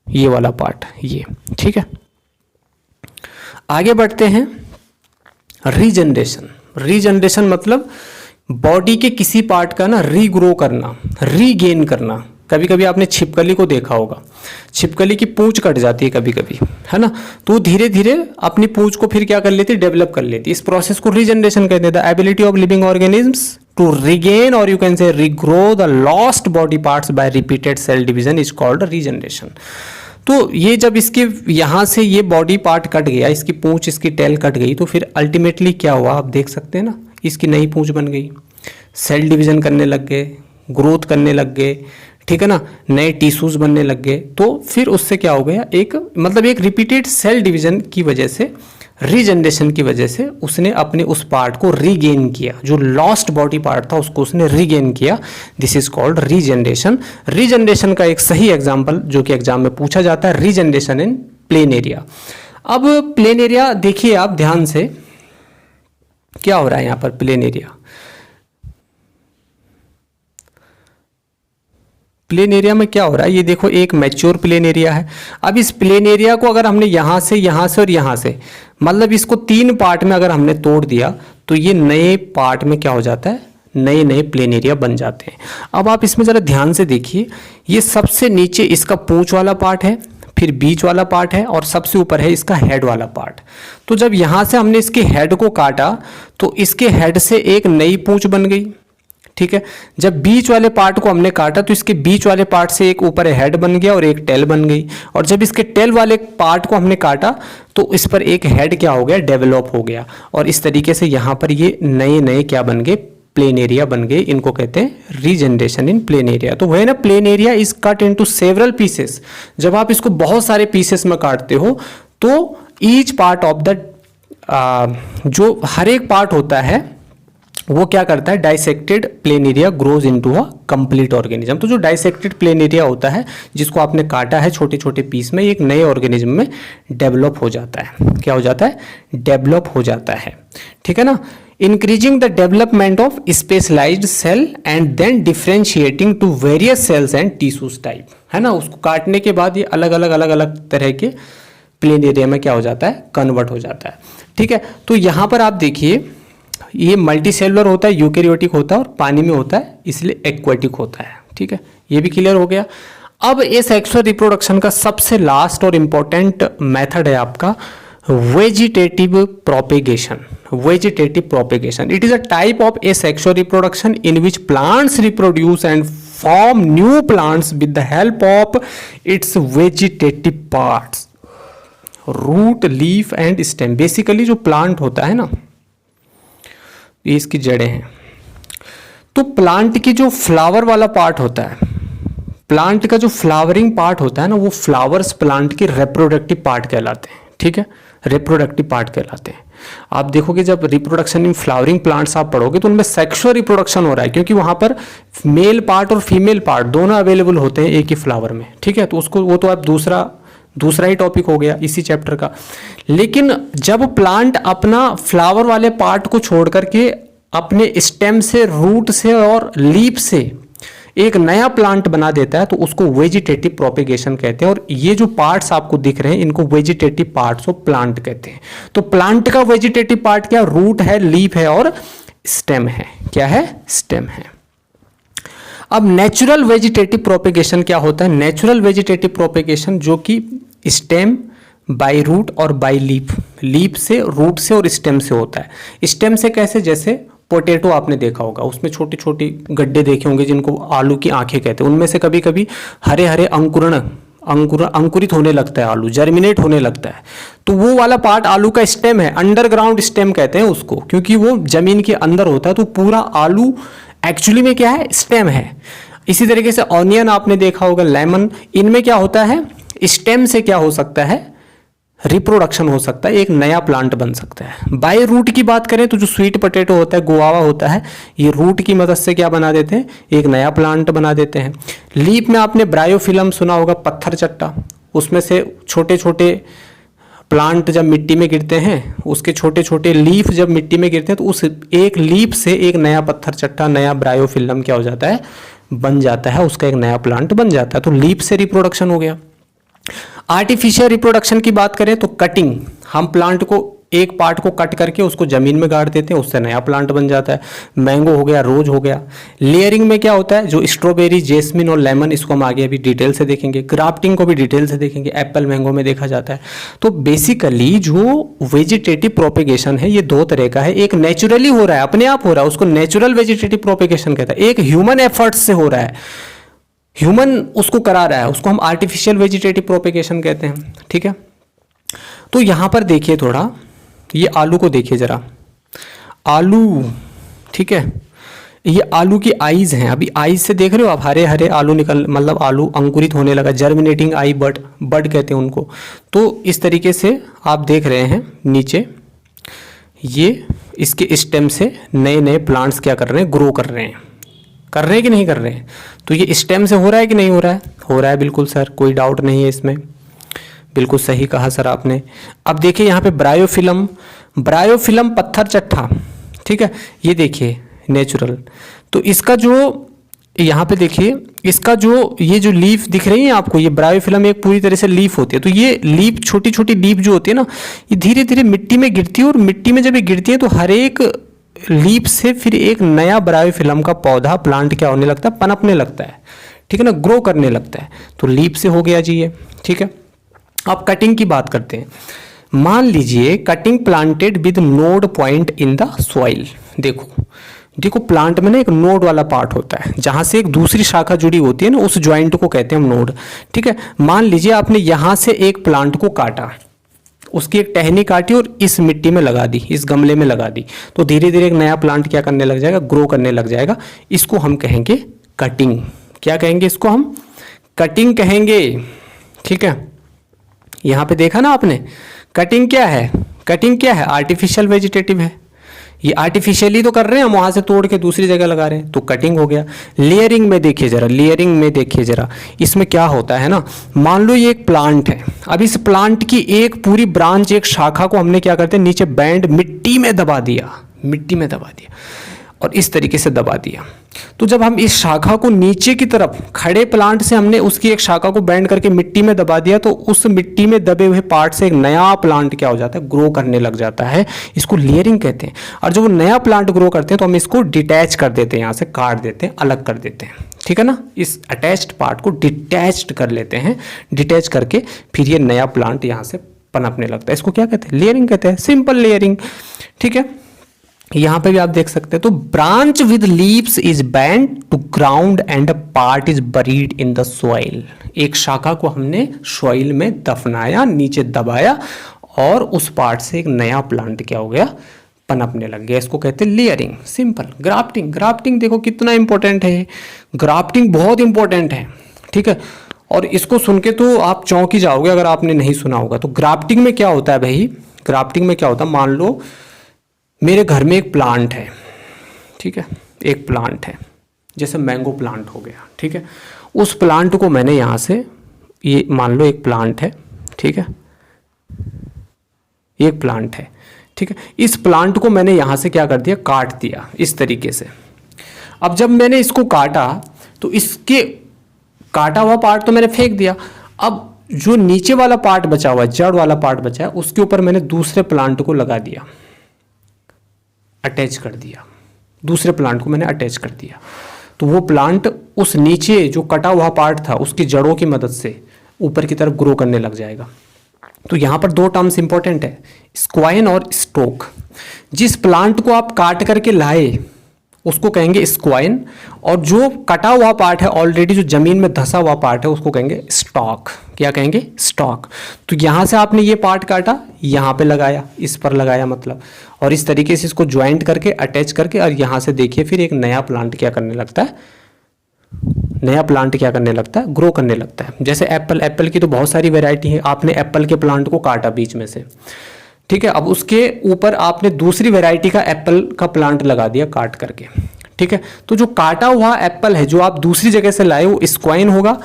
ये वाला पार्ट, ये ठीक है। आगे बढ़ते हैं, रीजनरेशन। रीजनरेशन मतलब बॉडी के किसी पार्ट का ना रीग्रो करना, रीगेन करना। कभी कभी आपने छिपकली को देखा होगा, छिपकली की पूंछ कट जाती है कभी कभी, है ना, तो धीरे धीरे अपनी पूंछ को फिर क्या कर लेती है, डेवलप कर लेती है। इस प्रोसेस को रीजनरेशन कहते हैं। The ability of living organisms to regain or you can say regrow the lost body parts by repeated cell division is called regeneration. तो ये जब इसके यहाँ से ये बॉडी पार्ट कट गया, इसकी पूंछ, इसकी टेल कट गई, तो फिर अल्टीमेटली क्या हुआ, आप देख सकते हैं ना, इसकी नई पूंछ बन गई, सेल डिवीजन करने लग गए, ग्रोथ करने लग गए, ठीक है ना, नए टिश्यूज बनने लग गए। तो फिर उससे क्या हो गया, एक मतलब एक रिपीटेड सेल डिवीजन की वजह से, रीजनरेशन की वजह से उसने अपने उस पार्ट को रीगेन किया, जो लॉस्ट बॉडी पार्ट था उसको उसने रीगेन किया। This is called regeneration. Regeneration का एक सही एग्जांपल जो कि एग्जाम में पूछा जाता है, रीजनरेशन इन प्लेन एरिया। अब प्लेन एरिया देखिए आप ध्यान से, क्या हो रहा है यहाँ पर प्लेन एरिया, प्लेन एरिया में क्या हो रहा है, ये देखो एक मैच्योर प्लेन एरिया है। अब इस प्लेन एरिया को अगर हमने यहाँ से और यहाँ से, मतलब इसको 3 पार्ट में अगर हमने तोड़ दिया, तो ये नए पार्ट में क्या हो जाता है, नए नए प्लेन एरिया बन जाते हैं। अब आप इसमें ज़रा ध्यान से देखिए, ये सबसे नीचे इसका पूंछ वाला पार्ट है, फिर बीच वाला पार्ट है, और सबसे ऊपर है इसका हेड वाला पार्ट। तो जब यहाँ से हमने इसके हेड को काटा, तो इसके हेड से एक नई पूंछ बन गई, ठीक है। जब बीच वाले पार्ट को हमने काटा, तो इसके बीच वाले पार्ट से एक ऊपर हेड बन गया और एक टेल बन गई। और जब इसके टेल वाले पार्ट को हमने काटा, तो इस पर एक हेड क्या हो गया, डेवलप हो गया। और इस तरीके से यहाँ पर ये नए नए क्या बन गए, प्लेन एरिया बन गए। इनको कहते हैं रीजनरेशन इन प्लेन एरिया। तो वह ना, plain area is cut into several pieces. जब आप इसको बहुत सारे पीसेस में काटते हो, तो ईच पार्ट ऑफ द जो हर एक पार्ट होता है वो क्या करता है, dissected plain area grows into a complete organism. तो जो डाइसेक्टेड प्लेन एरिया होता है, जिसको आपने काटा है छोटे छोटे पीस में, एक नए ऑर्गेनिज्म में डेवलप हो जाता है। क्या हो जाता है, डेवलप हो जाता है, ठीक है ना। Increasing the development of specialised cell and then differentiating to various cells and tissues type, है ना। उसको काटने के बाद ये अलग अलग तरह के प्लेन एरिया में क्या हो जाता है, कन्वर्ट हो जाता है, ठीक है। तो यहाँ पर आप देखिए, ये मल्टी सेलुलर होता है, यूकेरियोटिक होता है, और पानी में होता है, इसलिए एक्वेटिक होता है, ठीक है। ये भी क्लियर हो गया। अब इस सेक्सुअल रिप्रोडक्शन का सबसे लास्ट और इंपॉर्टेंट मेथड है आपका vegetative propagation. Vegetative propagation, it is a type of asexual reproduction in which plants reproduce and form new plants with the help of its vegetative parts, root, leaf and stem। Basically जो plant होता है ना, ये इसकी जड़ें हैं। तो plant की जो फ्लावर वाला पार्ट होता है, प्लांट का जो फ्लावरिंग पार्ट होता है ना, वो फ्लावर्स प्लांट के रिप्रोडक्टिव पार्ट कहलाते हैं, ठीक है, रिप्रोडक्टिव पार्ट कहलाते हैं। आप देखोगे जब रिप्रोडक्शन इन फ्लावरिंग प्लांट्स आप पढ़ोगे, तो उनमें सेक्सुअल रिप्रोडक्शन हो रहा है, क्योंकि वहां पर मेल पार्ट और फीमेल पार्ट दोनों अवेलेबल होते हैं एक ही फ्लावर में, ठीक है। तो उसको, वो तो आप दूसरा ही टॉपिक हो गया इसी चैप्टर का। लेकिन जब प्लांट अपना फ्लावर वाले पार्ट को छोड़ करके अपने स्टेम से, रूट से और लीफ से एक नया प्लांट बना देता है, तो उसको वेजिटेटिव प्रोपेगेशन कहते हैं। और ये जो पार्ट्स आपको दिख रहे हैं, इनको वेजिटेटिव पार्ट्स ऑफ प्लांट कहते हैं। तो प्लांट का वेजिटेटिव पार्ट क्या, रूट है, लीफ है और स्टेम है। क्या है, स्टेम है। अब नेचुरल वेजिटेटिव प्रोपेगेशन क्या होता है, नेचुरल वेजिटेटिव प्रोपेगेशन जो कि स्टेम बाय रूट और बाय लीफ, लीफ से, रूट से और स्टेम से होता है। स्टेम से कैसे, जैसे पोटैटो आपने देखा होगा, उसमें छोटे छोटे गड्ढे देखे होंगे जिनको आलू की आंखें कहते हैं। उनमें से कभी कभी हरे हरे अंकुरित होने लगता है, आलू जर्मिनेट होने लगता है। तो वो वाला पार्ट आलू का स्टेम है, अंडरग्राउंड स्टेम कहते हैं उसको, क्योंकि वो जमीन के अंदर होता है। तो पूरा आलू एक्चुअली में क्या है, स्टेम है। इसी तरीके से ऑनियन आपने देखा होगा, लेमन, इनमें क्या होता है, स्टेम से क्या हो सकता है, रिप्रोडक्शन हो सकता है, एक नया प्लांट बन सकता है। बाय रूट की बात करें तो जो स्वीट पोटैटो होता है, गुआवा होता है, ये रूट की मदद से क्या बना देते हैं, एक नया प्लांट बना देते हैं। लीफ में आपने ब्रायोफिलम सुना होगा, पत्थर चट्टा, उसमें से छोटे छोटे प्लांट जब मिट्टी में गिरते हैं, उसके छोटे छोटे लीफ जब मिट्टी में गिरते हैं तो उस एक लीफ से एक नया पत्थर चट्टा, नया ब्रायोफिलम क्या हो जाता है, बन जाता है, उसका एक नया प्लांट बन जाता है। तो लीफ से रिप्रोडक्शन हो गया। आर्टिफिशियल रिप्रोडक्शन की बात करें तो कटिंग, हम प्लांट को एक पार्ट को कट करके उसको जमीन में गाड़ देते हैं, उससे नया प्लांट बन जाता है। मैंगो हो गया, रोज हो गया। लेयरिंग में क्या होता है, जो स्ट्रॉबेरी, जेसमिन और लेमन, इसको हम आगे अभी डिटेल से देखेंगे। ग्राफ्टिंग को भी डिटेल से देखेंगे, एप्पल मैंगो में देखा जाता है। तो बेसिकली जो वेजिटेटिव प्रोपेगेशन है ये दो तरह का है। एक नेचुरली हो रहा है, अपने आप हो रहा है, उसको नेचुरल वेजिटेटिव प्रोपेगेशन कहता है। एक ह्यूमन एफर्ट्स से हो रहा है, ह्यूमन उसको करा रहा है, उसको हम आर्टिफिशियल वेजिटेटिव प्रोपेगेशन कहते हैं। ठीक है, तो यहां पर देखिए थोड़ा, ये आलू को देखिए जरा, आलू, ठीक है, ये आलू की आईज हैं। अभी आईज से देख रहे हो आप, हरे हरे आलू निकल, मतलब आलू अंकुरित होने लगा, जर्मिनेटिंग आई बड, बड कहते हैं उनको। तो इस तरीके से आप देख रहे हैं नीचे, ये इसके स्टेम से नए नए प्लांट्स क्या कर रहे हैं, ग्रो कर रहे हैं। कर रहे हैं कि नहीं कर रहे हैं? तो ये स्टेम से हो रहा है कि नहीं हो रहा है? हो रहा है, बिल्कुल सर, कोई डाउट नहीं है इसमें, बिल्कुल सही कहा सर आपने। अब देखिए यहाँ पे ब्रायोफिलम, ब्रायोफिलम पत्थर चट्टा, ठीक है, ये देखिए नेचुरल। तो इसका जो यहाँ पे देखिए, इसका जो ये जो लीफ दिख रही है आपको, ये ब्रायोफिलम एक पूरी तरह से लीफ होती है। तो ये लीफ, छोटी छोटी लीफ जो होती है ना, ये धीरे धीरे मिट्टी में गिरती है, और मिट्टी में जब ये गिरती है तो हर एक लीफ से फिर एक नया ब्रायोफिलम का पौधा, प्लांट क्या होने लगता है, पनपने लगता है। ठीक है ना, ग्रो करने लगता है। तो लीफ से हो गया जी ये। ठीक है, अब कटिंग की बात करते हैं। मान लीजिए cutting planted with node point in the soil. देखो प्लांट में ना एक नोड वाला पार्ट होता है, जहां से एक दूसरी शाखा जुड़ी होती है ना, उस ज्वाइंट को कहते हैं हम नोड। ठीक है, मान लीजिए आपने यहां से एक प्लांट को काटा, उसकी एक टहनी काटी और इस मिट्टी में लगा दी, इस गमले में लगा दी, तो धीरे धीरे एक नया प्लांट क्या करने लग जाएगा, ग्रो करने लग जाएगा। इसको हम कहेंगे कटिंग। क्या कहेंगे इसको हम? कटिंग कहेंगे। ठीक है, यहां पे देखा ना आपने, कटिंग क्या है? कटिंग क्या है? आर्टिफिशियल वेजिटेटिव है। ये आर्टिफिशियली तो कर रहे हैं हम, वहां से तोड़ के दूसरी जगह लगा रहे हैं, तो कटिंग हो गया। लेयरिंग में देखिए जरा, लेयरिंग में देखिए जरा, इसमें क्या होता है ना, मान लो ये एक प्लांट है, अब इस प्लांट की एक पूरी ब्रांच, एक शाखा को हमने क्या करते हैं, नीचे बैंड मिट्टी में दबा दिया, मिट्टी में दबा दिया और इस तरीके से दबा दिया। तो जब हम इस शाखा को नीचे की तरफ, खड़े प्लांट से हमने उसकी एक शाखा को बैंड करके मिट्टी में दबा दिया, तो उस मिट्टी में दबे हुए पार्ट से एक नया प्लांट क्या हो जाता है, ग्रो करने लग जाता है। इसको लेयरिंग कहते हैं। और जब वो नया प्लांट ग्रो करते हैं तो हम इसको डिटैच कर देते हैं, यहाँ से काट देते हैं, अलग कर देते हैं। ठीक है ना, इस अटैच्ड पार्ट को डिटैच्ड कर लेते हैं। डिटैच करके फिर ये नया प्लांट यहाँ से पनपने लगता है। इसको क्या कहते हैं? लेयरिंग कहते हैं, सिंपल लेयरिंग। ठीक है, यहां पे भी आप देख सकते हैं। तो branch with leaves is bent to ground and a part is buried in the soil. एक शाखा को हमने सॉइल में दफनाया, नीचे दबाया, और उस पार्ट से एक नया प्लांट क्या हो गया, पनपने लग गया। इसको कहते हैं लेयरिंग। सिंपल। ग्राफ्टिंग, ग्राफ्टिंग देखो कितना इंपॉर्टेंट है, ग्राफ्टिंग बहुत इंपॉर्टेंट है। ठीक है, और इसको सुन के तो आप चौंक ही जाओगे अगर आपने नहीं सुना होगा। तो ग्राफ्टिंग में क्या होता है भाई, ग्राफ्टिंग में क्या होता है, मान लो मेरे घर में एक प्लांट है, ठीक है, एक प्लांट है, जैसे मैंगो प्लांट हो गया। ठीक है, उस प्लांट को मैंने यहाँ से, ये मान लो एक प्लांट है, ठीक है, एक प्लांट है, ठीक है, इस प्लांट को मैंने यहाँ से क्या कर दिया, काट दिया इस तरीके से। अब जब मैंने इसको काटा तो इसके काटा हुआ पार्ट तो मैंने फेंक दिया। अब जो नीचे वाला पार्ट बचा हुआ, जड़ वाला पार्ट बचा है, उसके ऊपर मैंने दूसरे प्लांट को लगा दिया, अटैच कर दिया, दूसरे प्लांट को मैंने अटैच कर दिया। तो वो प्लांट उस नीचे जो कटा हुआ पार्ट था उसकी जड़ों की मदद से ऊपर की तरफ ग्रो करने लग जाएगा। तो यहाँ पर दो टर्म्स इंपॉर्टेंट है, स्क्वाइन और स्टोक। जिस प्लांट को आप काट करके लाए उसको कहेंगे स्क्वाइन, और जो कटा हुआ पार्ट है ऑलरेडी, जो जमीन में धंसा हुआ पार्ट है, उसको कहेंगे स्टॉक। क्या कहेंगे? स्टॉक। तो यहाँ से आपने ये पार्ट काटा, यहाँ पे लगाया, इस पर लगाया मतलब, और इस तरीके से इसको ज्वाइंट करके अटैच करके, और यहाँ से देखिए फिर एक नया प्लांट क्या करने लगता है, नया प्लांट क्या करने लगता है, ग्रो करने लगता है। जैसे एप्पल की तो बहुत सारी वैरायटी है, आपने एप्पल के प्लांट को काटा बीच में से, ठीक है, अब उसके ऊपर आपने दूसरी वैरायटी का एप्पल का प्लांट लगा दिया काट करके, ठीक है। तो जो काटा हुआ एप्पल है जो आप दूसरी जगह से लाए वो स्क्वाइन होगा,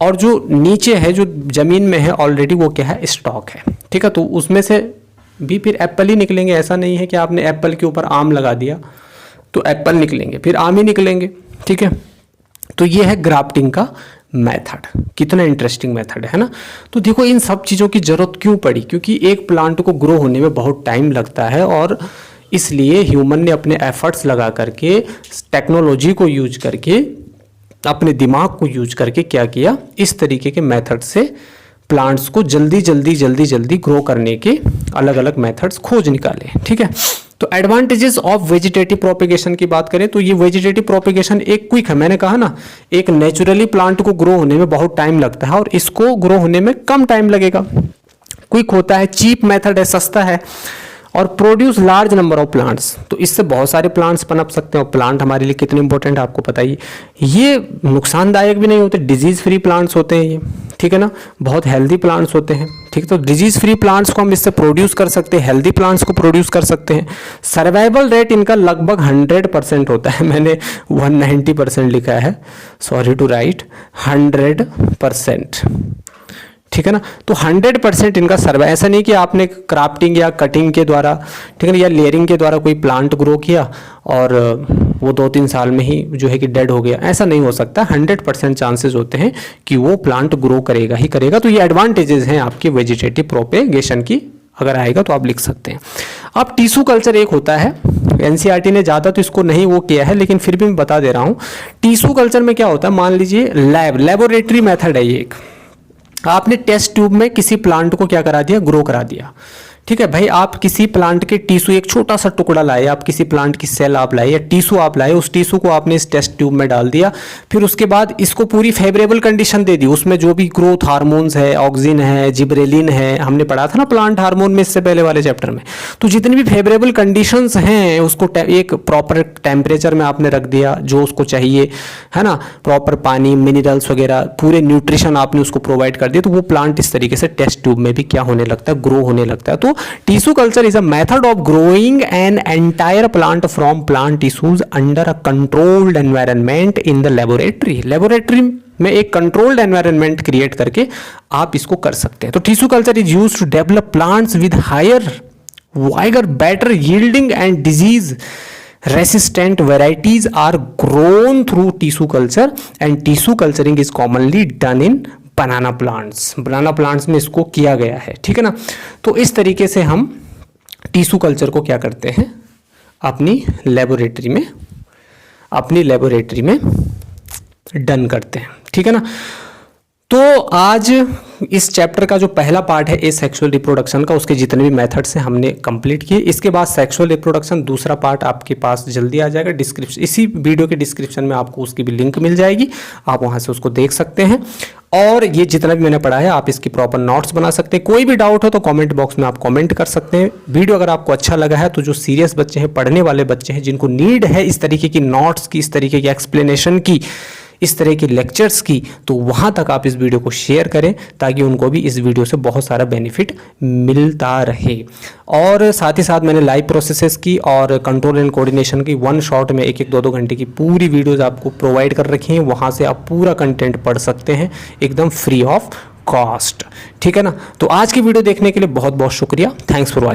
और जो नीचे है जो जमीन में है ऑलरेडी वो क्या है, स्टॉक है, ठीक है। तो उसमें से भी फिर एप्पल ही निकलेंगे, ऐसा नहीं है कि आपने एप्पल के ऊपर आम लगा दिया तो एप्पल निकलेंगे, फिर आम ही निकलेंगे, ठीक है। तो ये है ग्राफ्टिंग का मेथड। कितना इंटरेस्टिंग मेथड है ना। तो देखो इन सब चीज़ों की ज़रूरत क्यों पड़ी, क्योंकि एक प्लांट को ग्रो होने में बहुत टाइम लगता है, और इसलिए ह्यूमन ने अपने एफर्ट्स लगा करके, टेक्नोलॉजी को यूज करके, अपने दिमाग को यूज करके क्या किया, इस तरीके के मेथड से प्लांट्स को जल्दी जल्दी ग्रो करने के अलग अलग मेथड्स खोज निकाले, ठीक है। तो एडवांटेजेस ऑफ वेजिटेटिव प्रोपेगेशन की बात करें तो ये वेजिटेटिव प्रोपेगेशन एक क्विक है, मैंने कहा ना, एक नेचुरली प्लांट को ग्रो होने में बहुत टाइम लगता है और इसको ग्रो होने में कम टाइम लगेगा। क्विक होता है, चीप मेथड है, सस्ता है, और produce large number of plants. तो इससे बहुत सारे प्लांट्स पनप सकते हैं, और प्लांट हमारे लिए कितने इंपॉर्टेंट है आपको पता ही। ये नुकसानदायक भी नहीं होते, डिजीज फ्री प्लांट्स होते हैं ये, ठीक है ना, बहुत हेल्दी प्लांट्स होते हैं, ठीक। तो डिजीज फ्री प्लांट्स को हम इससे प्रोड्यूस कर सकते हैं, हेल्दी प्लांट्स को प्रोड्यूस कर सकते हैं। सर्वाइवल रेट इनका लगभग 100% होता है, मैंने 190% लिखा है, सॉरी टू राइट 100%, ठीक है ना। तो 100% इनका सर्वाइव, ऐसा नहीं कि आपने क्राफ्टिंग या कटिंग के द्वारा, ठीक है ना, या लेयरिंग के द्वारा कोई प्लांट ग्रो किया और वो 2-3 साल में ही जो है कि डेड हो गया, ऐसा नहीं हो सकता। 100% चांसेस होते हैं कि वो प्लांट ग्रो करेगा ही करेगा। तो ये एडवांटेजेस हैं आपके वेजिटेटिव प्रोपेगेशन की, अगर आएगा तो आप लिख सकते हैं। अब टिश्यू कल्चर एक होता है, एनसीईआरटी ने ज़्यादा तो इसको नहीं वो किया है, लेकिन फिर भी मैं बता दे रहा हूँ। टिश्यू कल्चर में क्या होता है, मान लीजिए लेबोरेटरी मेथड है ये एक, आपने टेस्ट ट्यूब में किसी प्लांट को क्या करा दिया, ग्रो करा दिया, ठीक है भाई। आप किसी प्लांट के टिश्यू, एक छोटा सा टुकड़ा लाए, आप किसी प्लांट की सेल आप लाए या टिश्यू आप लाए, उस टिश्यू को आपने इस टेस्ट ट्यूब में डाल दिया, फिर उसके बाद इसको पूरी फेवरेबल कंडीशन दे दी, उसमें जो भी ग्रोथ हार्मोन्स है, ऑक्सिन है, जिबरेलिन है, हमने पढ़ा था ना प्लांट हार्मोन में इससे पहले वाले चैप्टर में। तो जितनी भी फेवरेबल कंडीशंस हैं उसको एक प्रॉपर टेम्परेचर में आपने रख दिया, जो उसको चाहिए है ना, प्रॉपर पानी, मिनरल्स वगैरह, पूरे न्यूट्रिशन आपने उसको प्रोवाइड कर दिया, तो वो प्लांट इस तरीके से टेस्ट ट्यूब में भी क्या होने लगता है, ग्रो होने लगता है। तो tissue culture is a method of growing an entire plant from plant tissues under a controlled environment in the laboratory. Laboratory में एक कंट्रोल्ड एनवायरनमेंट क्रिएट करके आप इसको कर सकते हैं। तो tissue culture is used to develop plants with higher vigour, better yielding and disease resistant varieties are grown through tissue culture and tissue culturing is commonly done in banana plants. Banana plants में इसको किया गया है, ठीक है ना। तो इस तरीके से हम टिश्यू कल्चर को क्या करते हैं, अपनी लेबोरेटरी में डन करते हैं, ठीक है ना। तो आज इस चैप्टर का जो पहला पार्ट है सेक्सुअल रिप्रोडक्शन का, उसके जितने भी मेथड्स हैं हमने कंप्लीट किए। इसके बाद सेक्सुअल रिप्रोडक्शन दूसरा पार्ट आपके पास जल्दी आ जाएगा, डिस्क्रिप्शन, इसी वीडियो के डिस्क्रिप्शन में आपको उसकी भी लिंक मिल जाएगी, आप वहां से उसको देख सकते हैं। और ये जितना भी मैंने पढ़ा है आप इसकी प्रॉपर नोट्स बना सकते हैं। कोई भी डाउट हो तो कमेंट बॉक्स में आप कमेंट कर सकते हैं। वीडियो अगर आपको अच्छा लगा है तो जो सीरियस बच्चे हैं, पढ़ने वाले बच्चे हैं, जिनको नीड है इस तरीके की नोट्स की, इस तरीके की एक्सप्लेनेशन की, इस तरह के लेक्चर्स की, तो वहां तक आप इस वीडियो को शेयर करें ताकि उनको भी इस वीडियो से बहुत सारा बेनिफिट मिलता रहे। और साथ ही साथ मैंने लाइव प्रोसेसेस की और कंट्रोल एंड कोऑर्डिनेशन की 1 शॉट में 1-1, 2-2 घंटे की पूरी वीडियोस आपको प्रोवाइड कर रखी हैं। वहां से आप पूरा कंटेंट पढ़ सकते हैं एकदम फ्री ऑफ कॉस्ट, ठीक है ना। तो आज की वीडियो देखने के लिए बहुत बहुत शुक्रिया। Thanks for watching.